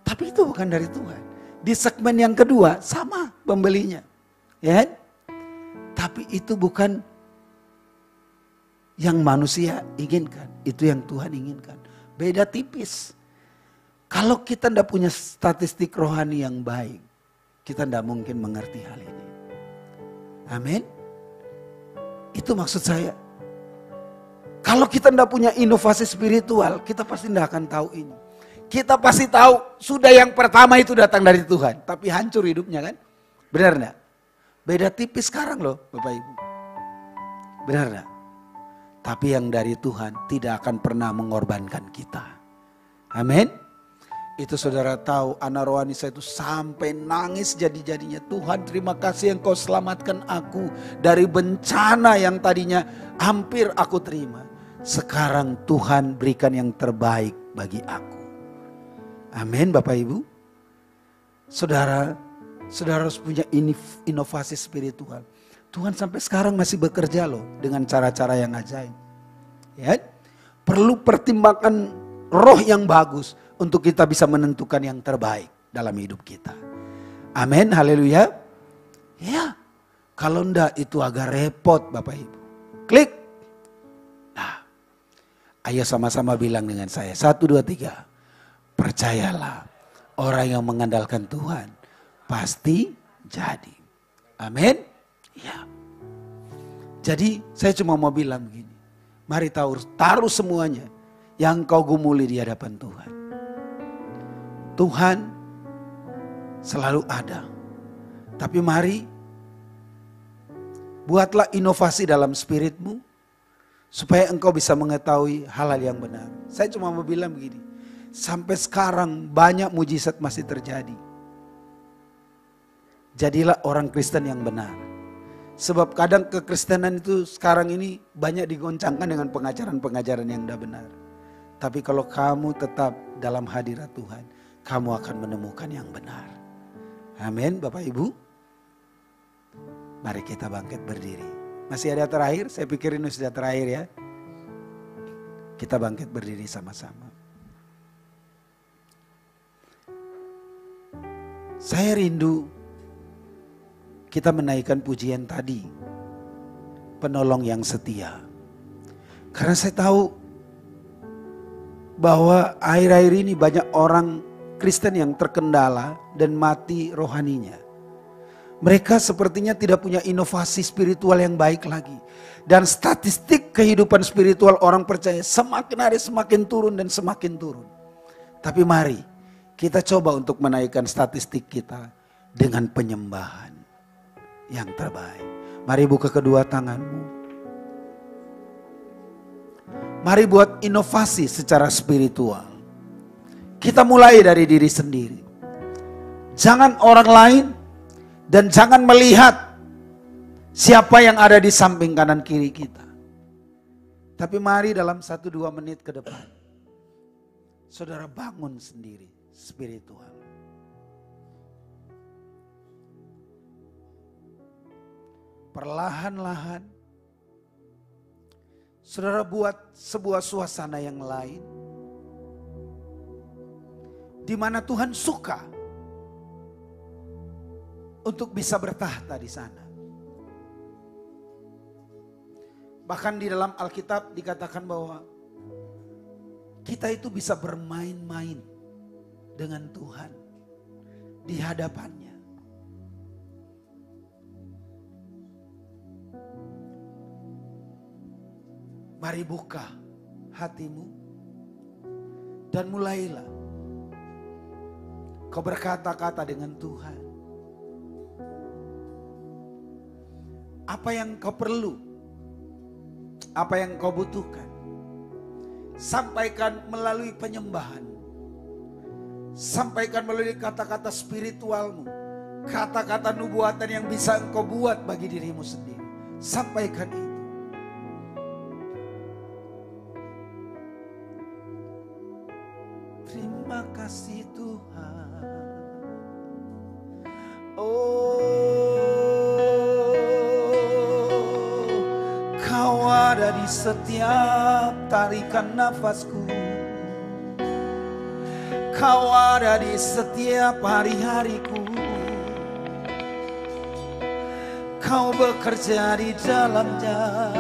Tapi itu bukan dari Tuhan. Di segmen yang kedua, sama pembelinya. Ya kan? Tapi itu bukan yang manusia inginkan. Itu yang Tuhan inginkan. Beda tipis. Kalau kita tidak punya statistik rohani yang baik, kita tidak mungkin mengerti hal ini. Amin. Itu maksud saya. Kalau kita tidak punya inovasi spiritual, kita pasti tidak akan tahu ini. Kita pasti tahu sudah yang pertama itu datang dari Tuhan. Tapi hancur hidupnya kan? Benar enggak? Beda tipis sekarang loh Bapak Ibu. Benar enggak? Tapi yang dari Tuhan tidak akan pernah mengorbankan kita. Amin. Itu saudara tahu anak rohani saya itu sampai nangis jadi-jadinya. Tuhan terima kasih Engkau selamatkan aku dari bencana yang tadinya hampir aku terima. Sekarang Tuhan berikan yang terbaik bagi aku. Amin Bapak Ibu. Saudara harus punya inovasi spiritual. Tuhan sampai sekarang masih bekerja loh dengan cara-cara yang ajaib. Ya, perlu pertimbangan roh yang bagus untuk kita bisa menentukan yang terbaik dalam hidup kita. Amin, haleluya. Ya, kalau enggak itu agak repot Bapak Ibu. Klik. Nah, ayo sama-sama bilang dengan saya. 1, 2, 3. Percayalah, orang yang mengandalkan Tuhan pasti jadi. Amin. Ya. Jadi saya cuma mau bilang begini. Mari taruh semuanya yang kau gumuli di hadapan Tuhan. Tuhan selalu ada. Tapi mari buatlah inovasi dalam spiritmu supaya engkau bisa mengetahui hal-hal yang benar. Saya cuma mau bilang begini. Sampai sekarang banyak mujizat masih terjadi. Jadilah orang Kristen yang benar. Sebab kadang kekristenan itu sekarang ini banyak digoncangkan dengan pengajaran-pengajaran yang tidak benar. Tapi kalau kamu tetap dalam hadirat Tuhan, kamu akan menemukan yang benar. Amin Bapak Ibu. Mari kita bangkit berdiri. Masih ada terakhir? Saya pikir ini sudah terakhir ya. Kita bangkit berdiri sama-sama. Saya rindu kita menaikkan pujian tadi. Penolong yang setia. Karena saya tahu bahwa akhir-akhir ini banyak orang Kristen yang terkendala dan mati rohaninya. Mereka sepertinya tidak punya inovasi spiritual yang baik lagi. Dan statistik kehidupan spiritual orang percaya semakin hari semakin turun dan semakin turun. Tapi mari kita coba untuk menaikkan statistik kita dengan penyembahan yang terbaik. Mari buka kedua tanganmu. Mari buat inovasi secara spiritual. Kita mulai dari diri sendiri. Jangan orang lain dan jangan melihat siapa yang ada di samping kanan kiri kita. Tapi mari dalam 1-2 menit ke depan, saudara bangun sendiri spiritual. Perlahan-lahan saudara buat sebuah suasana yang lain di mana Tuhan suka untuk bisa bertahta di sana. Bahkan di dalam Alkitab dikatakan bahwa kita itu bisa bermain-main dengan Tuhan di hadapannya. Mari buka hatimu dan mulailah kau berkata-kata dengan Tuhan. Apa yang kau perlu, apa yang kau butuhkan, sampaikan melalui penyembahan. Sampaikan melalui kata-kata spiritualmu, kata-kata nubuatan yang bisa engkau buat bagi dirimu sendiri. Sampaikan itu. Terima kasih Tuhan. Kau ada di setiap tarikan nafasku. Kau ada di setiap hari-hariku. Kau bekerja di dalamnya.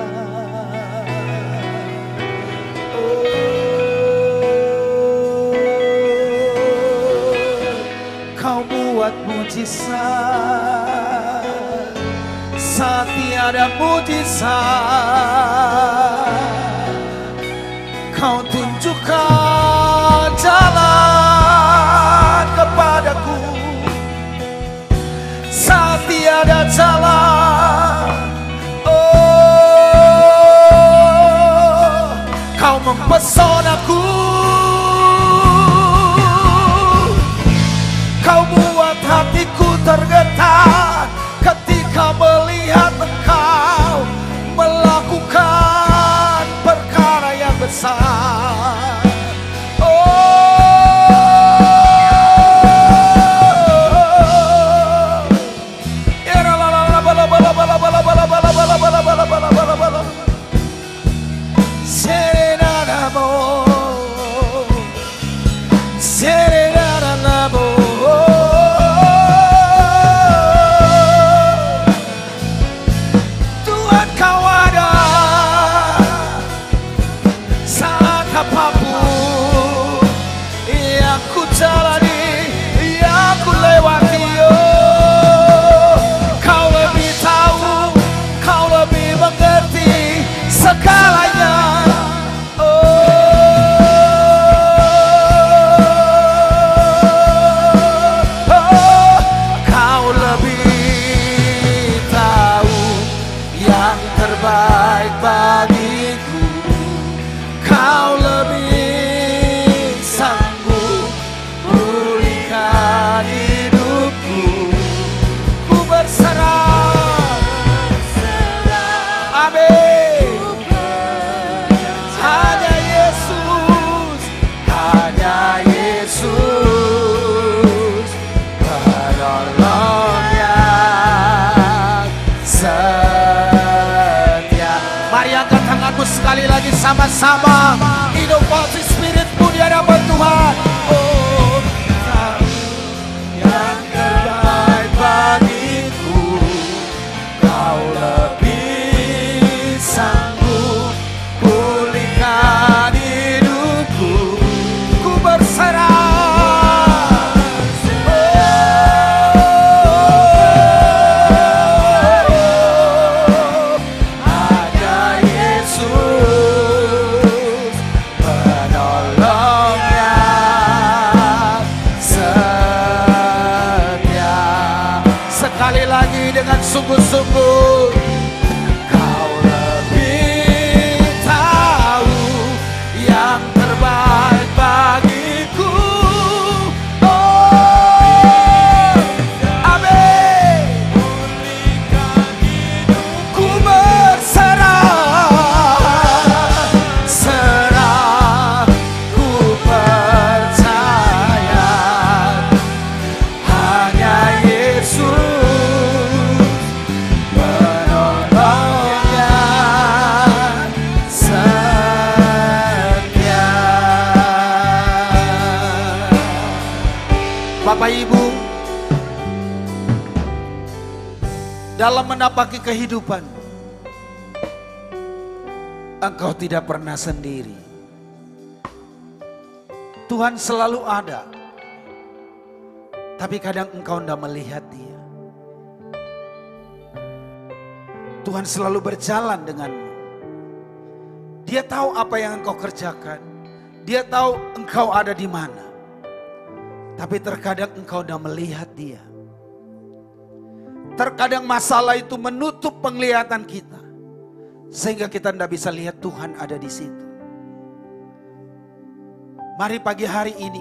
Kau buat mujizat saat tiada mujizat. Kau tunjukkan jalan kepadaku saat tiada jalan. Oh, kau mempesonaku. Kau buat hatiku tergetar ketika melihat Engkau melakukan perkara yang besar. Oh, bersama-sama. Inovasi spiritmu di hadapan Tuhan. Oh, tahu yang terbaik bagiku, Kau lebih sanggup pulihkan hidupku. Ku berserah. Sungguh-sungguh Kau lebih tahu yang terbaik bagiku. Oh, amin. Ku berserah, serah, ku percaya hanya Yesus Bapak Ibu, dalam menapaki kehidupan, engkau tidak pernah sendiri. Tuhan selalu ada, tapi kadang engkau tidak melihat Dia. Tuhan selalu berjalan denganmu. Dia tahu apa yang engkau kerjakan. Dia tahu engkau ada di mana. Tapi terkadang engkau tidak melihat Dia. Terkadang masalah itu menutup penglihatan kita, sehingga kita tidak bisa lihat Tuhan ada di situ. Mari pagi hari ini,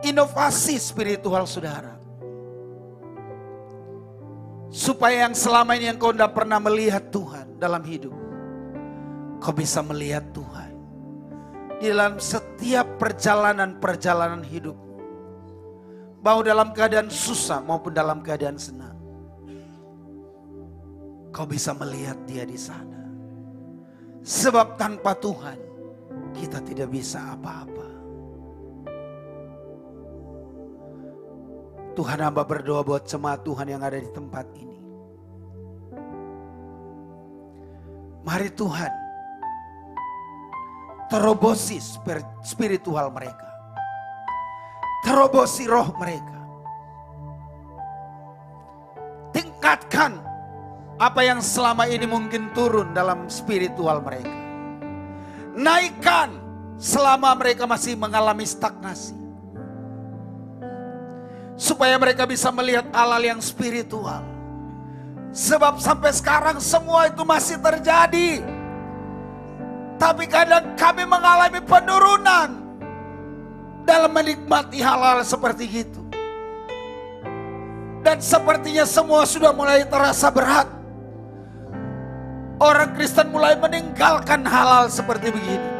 inovasi spiritual saudara. Supaya yang selama ini engkau tidak pernah melihat Tuhan dalam hidup, kau bisa melihat Tuhan di dalam setiap perjalanan-perjalanan hidup. Mau dalam keadaan susah maupun dalam keadaan senang, kau bisa melihat Dia di sana. Sebab tanpa Tuhan kita tidak bisa apa-apa. Tuhan, hamba berdoa buat jemaat Tuhan yang ada di tempat ini. Mari Tuhan terobosi spiritual mereka. Terobosi roh mereka. Tingkatkan apa yang selama ini mungkin turun dalam spiritual mereka. Naikkan selama mereka masih mengalami stagnasi. Supaya mereka bisa melihat hal-hal yang spiritual. Sebab sampai sekarang semua itu masih terjadi. Tapi kadang kami mengalami penurunan dalam menikmati hal-hal seperti itu. Dan sepertinya semua sudah mulai terasa berat. Orang Kristen mulai meninggalkan hal-hal seperti begini.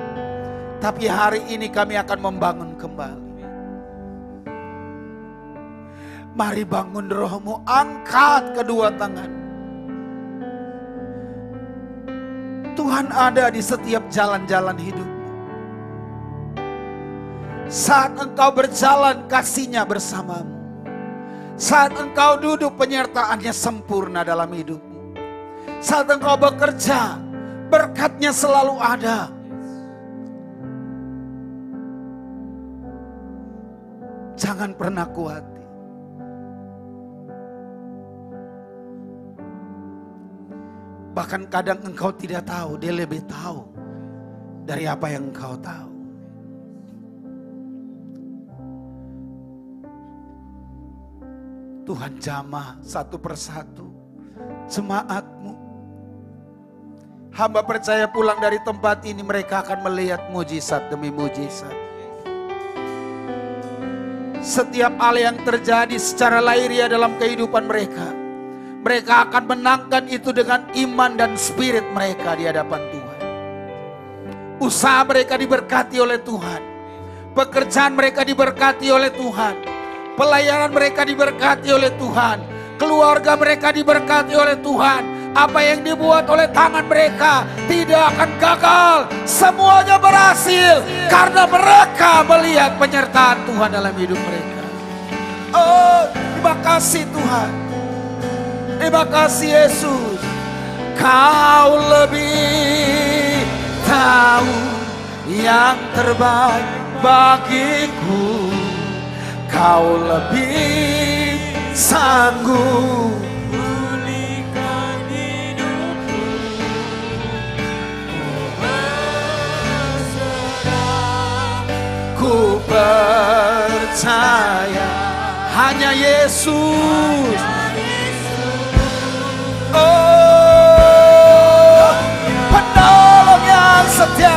Tapi hari ini kami akan membangun kembali. Mari bangun rohmu, angkat kedua tangan. Tuhan ada di setiap jalan-jalan hidup. Saat engkau berjalan, kasih-Nya bersamamu. Saat engkau duduk, penyertaan-Nya sempurna dalam hidupmu. Saat engkau bekerja, berkat-Nya selalu ada. Jangan pernah khawatir. Bahkan kadang engkau tidak tahu, Dia lebih tahu dari apa yang engkau tahu. Tuhan jamah satu persatu jemaat-Mu. Hamba percaya pulang dari tempat ini mereka akan melihat mujizat demi mujizat. Setiap hal yang terjadi secara lahiriah dalam kehidupan mereka, mereka akan menangkan itu dengan iman dan spirit mereka di hadapan Tuhan. Usaha mereka diberkati oleh Tuhan. Pekerjaan mereka diberkati oleh Tuhan. Pelayanan mereka diberkati oleh Tuhan. Keluarga mereka diberkati oleh Tuhan. Apa yang dibuat oleh tangan mereka tidak akan gagal. Semuanya berhasil karena mereka melihat penyertaan Tuhan dalam hidup mereka. Oh, terima kasih Tuhan. Terima kasih Yesus. Kau lebih tahu yang terbaik bagiku. Kau lebih sanggup pulihkan hidupku. Ku percaya hanya Yesus. Oh, penolong yang setia.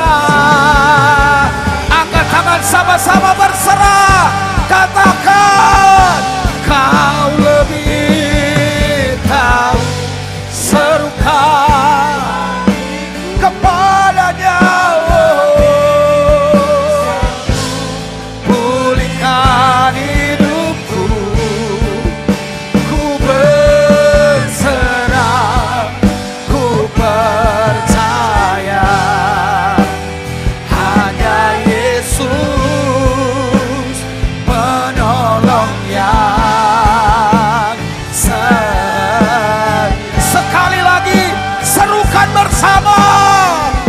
Angkat tangan sama-sama berserah. Katakan, kau lebih tahu. Serukan kepadanya. Pulihkan hidupku. Ku berserah. Ku percaya hanya Yesus penolong yang sekali lagi serukan bersama.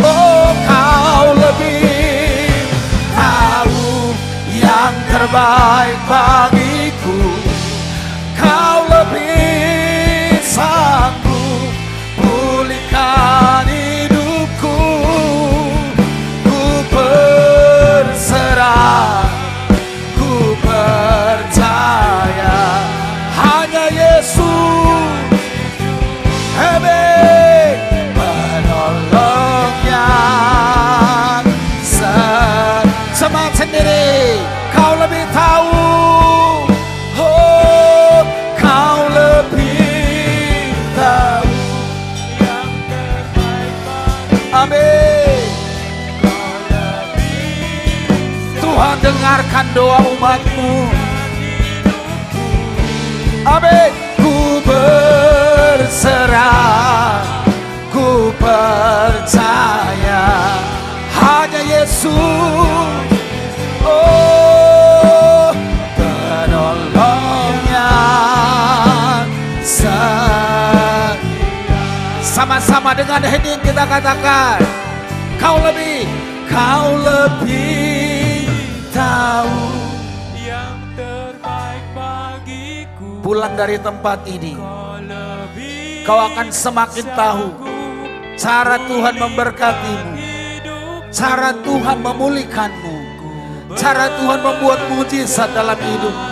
Oh, kau lebih tahu yang terbaik bagiku. Kau lebih sanggup pulihkan hidupku. Ku berserah. Ku percaya hanya Yesus. Amin. Penolong yang semangat sendiri. Kau lebih tahu. Oh, kau lebih tahu yang terbaik. Amin. Tuhan dengarkan doa umat-Mu. Amin. Ku berserah. Ku percaya hanya Yesus. Oh, penolong yang setia. Sama-sama dengan hening kita katakan, kau lebih tahu yang terbaik bagiku. Pulang dari tempat ini, kau akan semakin tahu cara Tuhan memberkatimu, cara Tuhan memulihkanmu, cara Tuhan membuat mujizat dalam hidupmu,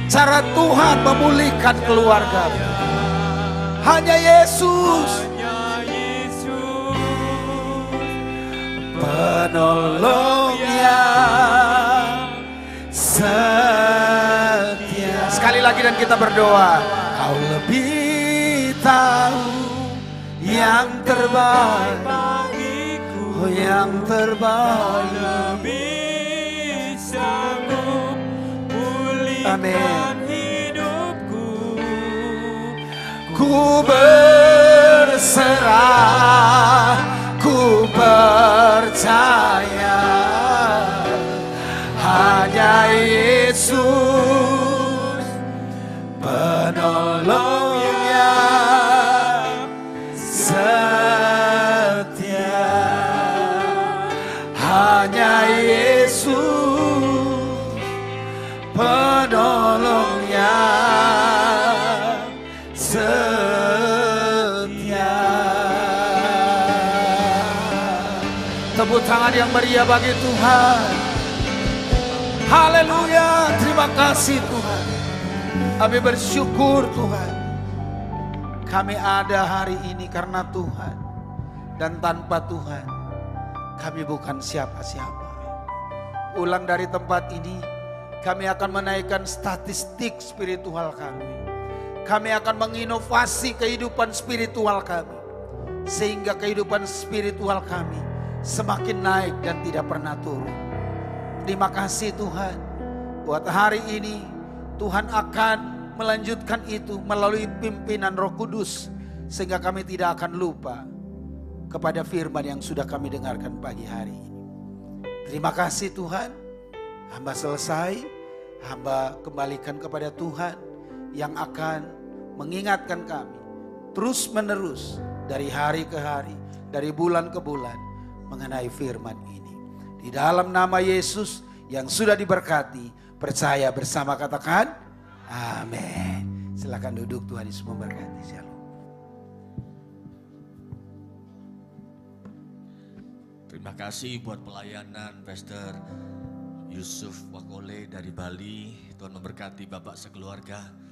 cara Tuhan memulihkan keluargamu. Hanya Yesus, penolong yang setia. Sekali lagi dan kita berdoa. Kau lebih tahu yang terbaik bagiku, yang terbaik. Lebih sanggup pulihkan hidupku. Ku berserah. Ku percaya hanya Yesus penolong yang setia. Hanya Yesus penolong yang setia. Tepuk tangan yang meriah bagi Tuhan. Haleluya. Terima kasih Tuhan. Kami bersyukur Tuhan. Kami ada hari ini karena Tuhan. Dan tanpa Tuhan kami bukan siapa-siapa. Pulang dari tempat ini, kami akan menaikkan statistik spiritual kami. Kami akan menginovasi kehidupan spiritual kami. Sehingga kehidupan spiritual kami semakin naik dan tidak pernah turun. Terima kasih Tuhan. Buat hari ini Tuhan akan melanjutkan itu melalui pimpinan Roh Kudus sehingga kami tidak akan lupa kepada firman yang sudah kami dengarkan pagi hari ini. Terima kasih Tuhan, hamba selesai, hamba kembalikan kepada Tuhan yang akan mengingatkan kami terus menerus dari hari ke hari, dari bulan ke bulan mengenai firman ini. Di dalam nama Yesus yang sudah diberkati, percaya bersama katakan amin. Silakan duduk, Tuhan Yesus memberkati. Shalom. Terima kasih buat pelayanan Pastor Yusuf Wakole dari Bali. Tuhan memberkati Bapak sekeluarga.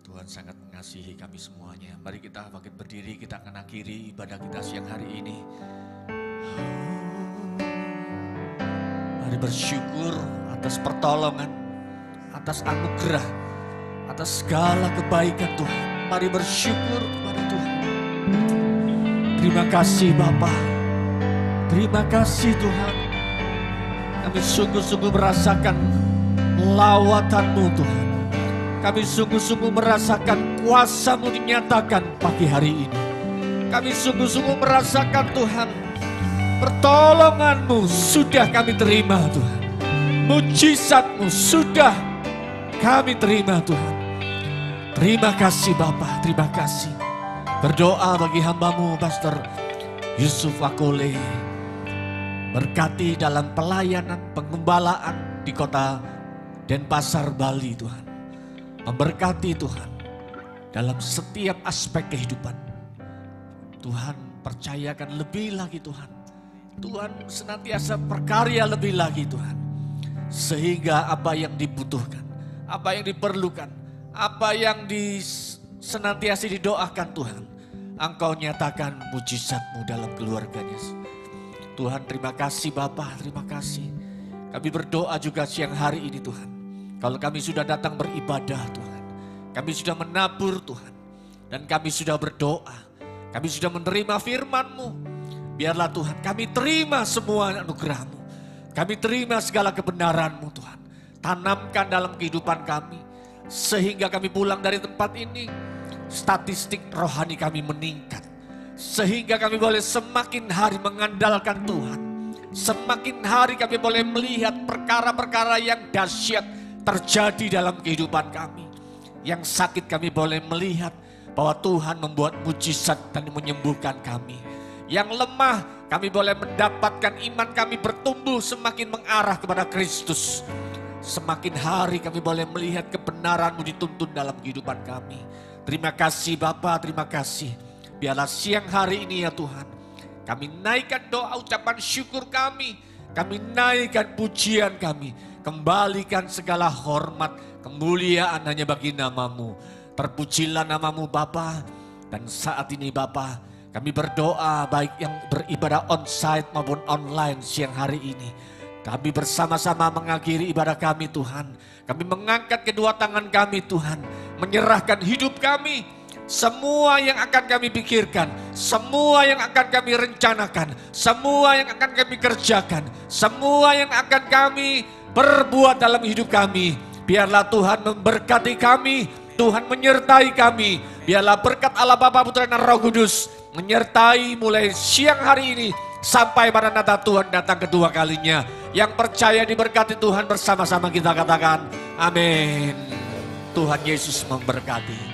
Tuhan sangat mengasihi kami semuanya. Mari kita bangkit berdiri, kita akan akhiri ibadah kita siang hari ini. Mari bersyukur atas pertolongan, atas anugerah, atas segala kebaikan Tuhan. Mari bersyukur kepada Tuhan. Terima kasih Bapa. Terima kasih Tuhan. Kami sungguh-sungguh merasakan lawatan-Mu Tuhan. Kami sungguh-sungguh merasakan kuasa-Mu dinyatakan pagi hari ini. Kami sungguh-sungguh merasakan Tuhan, pertolongan-Mu sudah kami terima Tuhan. Mujizat-Mu sudah kami terima Tuhan. Terima kasih Bapa, terima kasih. Berdoa bagi hamba-Mu Pastor Yusuf Wakole. Berkati dalam pelayanan pengembalaan di kota Denpasar, Bali Tuhan. Memberkati Tuhan dalam setiap aspek kehidupan. Tuhan percayakan lebih lagi Tuhan. Tuhan senantiasa berkarya lebih lagi Tuhan. Sehingga apa yang dibutuhkan, apa yang diperlukan, apa yang senantiasa didoakan Tuhan, Engkau nyatakan mujizat-Mu dalam keluarganya. Tuhan terima kasih Bapa, terima kasih. Kami berdoa juga siang hari ini Tuhan. Kalau kami sudah datang beribadah Tuhan, kami sudah menabur Tuhan, dan kami sudah berdoa, kami sudah menerima firman-Mu. Biarlah Tuhan kami terima semua anugerah-Mu, kami terima segala kebenaran-Mu Tuhan. Tanamkan dalam kehidupan kami, sehingga kami pulang dari tempat ini, statistik rohani kami meningkat. Sehingga kami boleh semakin hari mengandalkan Tuhan. Semakin hari kami boleh melihat perkara-perkara yang dahsyat terjadi dalam kehidupan kami. Yang sakit kami boleh melihat bahwa Tuhan membuat mujizat dan menyembuhkan kami. Yang lemah kami boleh mendapatkan iman kami bertumbuh semakin mengarah kepada Kristus. Semakin hari kami boleh melihat kebenaran-Mu dituntun dalam kehidupan kami. Terima kasih Bapa, terima kasih. Biarlah siang hari ini ya Tuhan, kami naikkan doa ucapan syukur kami naikkan pujian kami, kembalikan segala hormat, kemuliaan hanya bagi nama-Mu. Terpujilah nama-Mu Bapa. Dan saat ini Bapa, kami berdoa baik yang beribadah on-site maupun online siang hari ini. Kami bersama-sama mengakhiri ibadah kami Tuhan. Kami mengangkat kedua tangan kami Tuhan, menyerahkan hidup kami. Semua yang akan kami pikirkan, semua yang akan kami rencanakan, semua yang akan kami kerjakan, semua yang akan kami perbuat dalam hidup kami. Biarlah Tuhan memberkati kami, Tuhan menyertai kami. Biarlah berkat Allah Bapa, Putra dan Roh Kudus menyertai mulai siang hari ini sampai Maranatha Tuhan datang kedua kalinya. Yang percaya diberkati Tuhan bersama-sama kita katakan amin. Tuhan Yesus memberkati.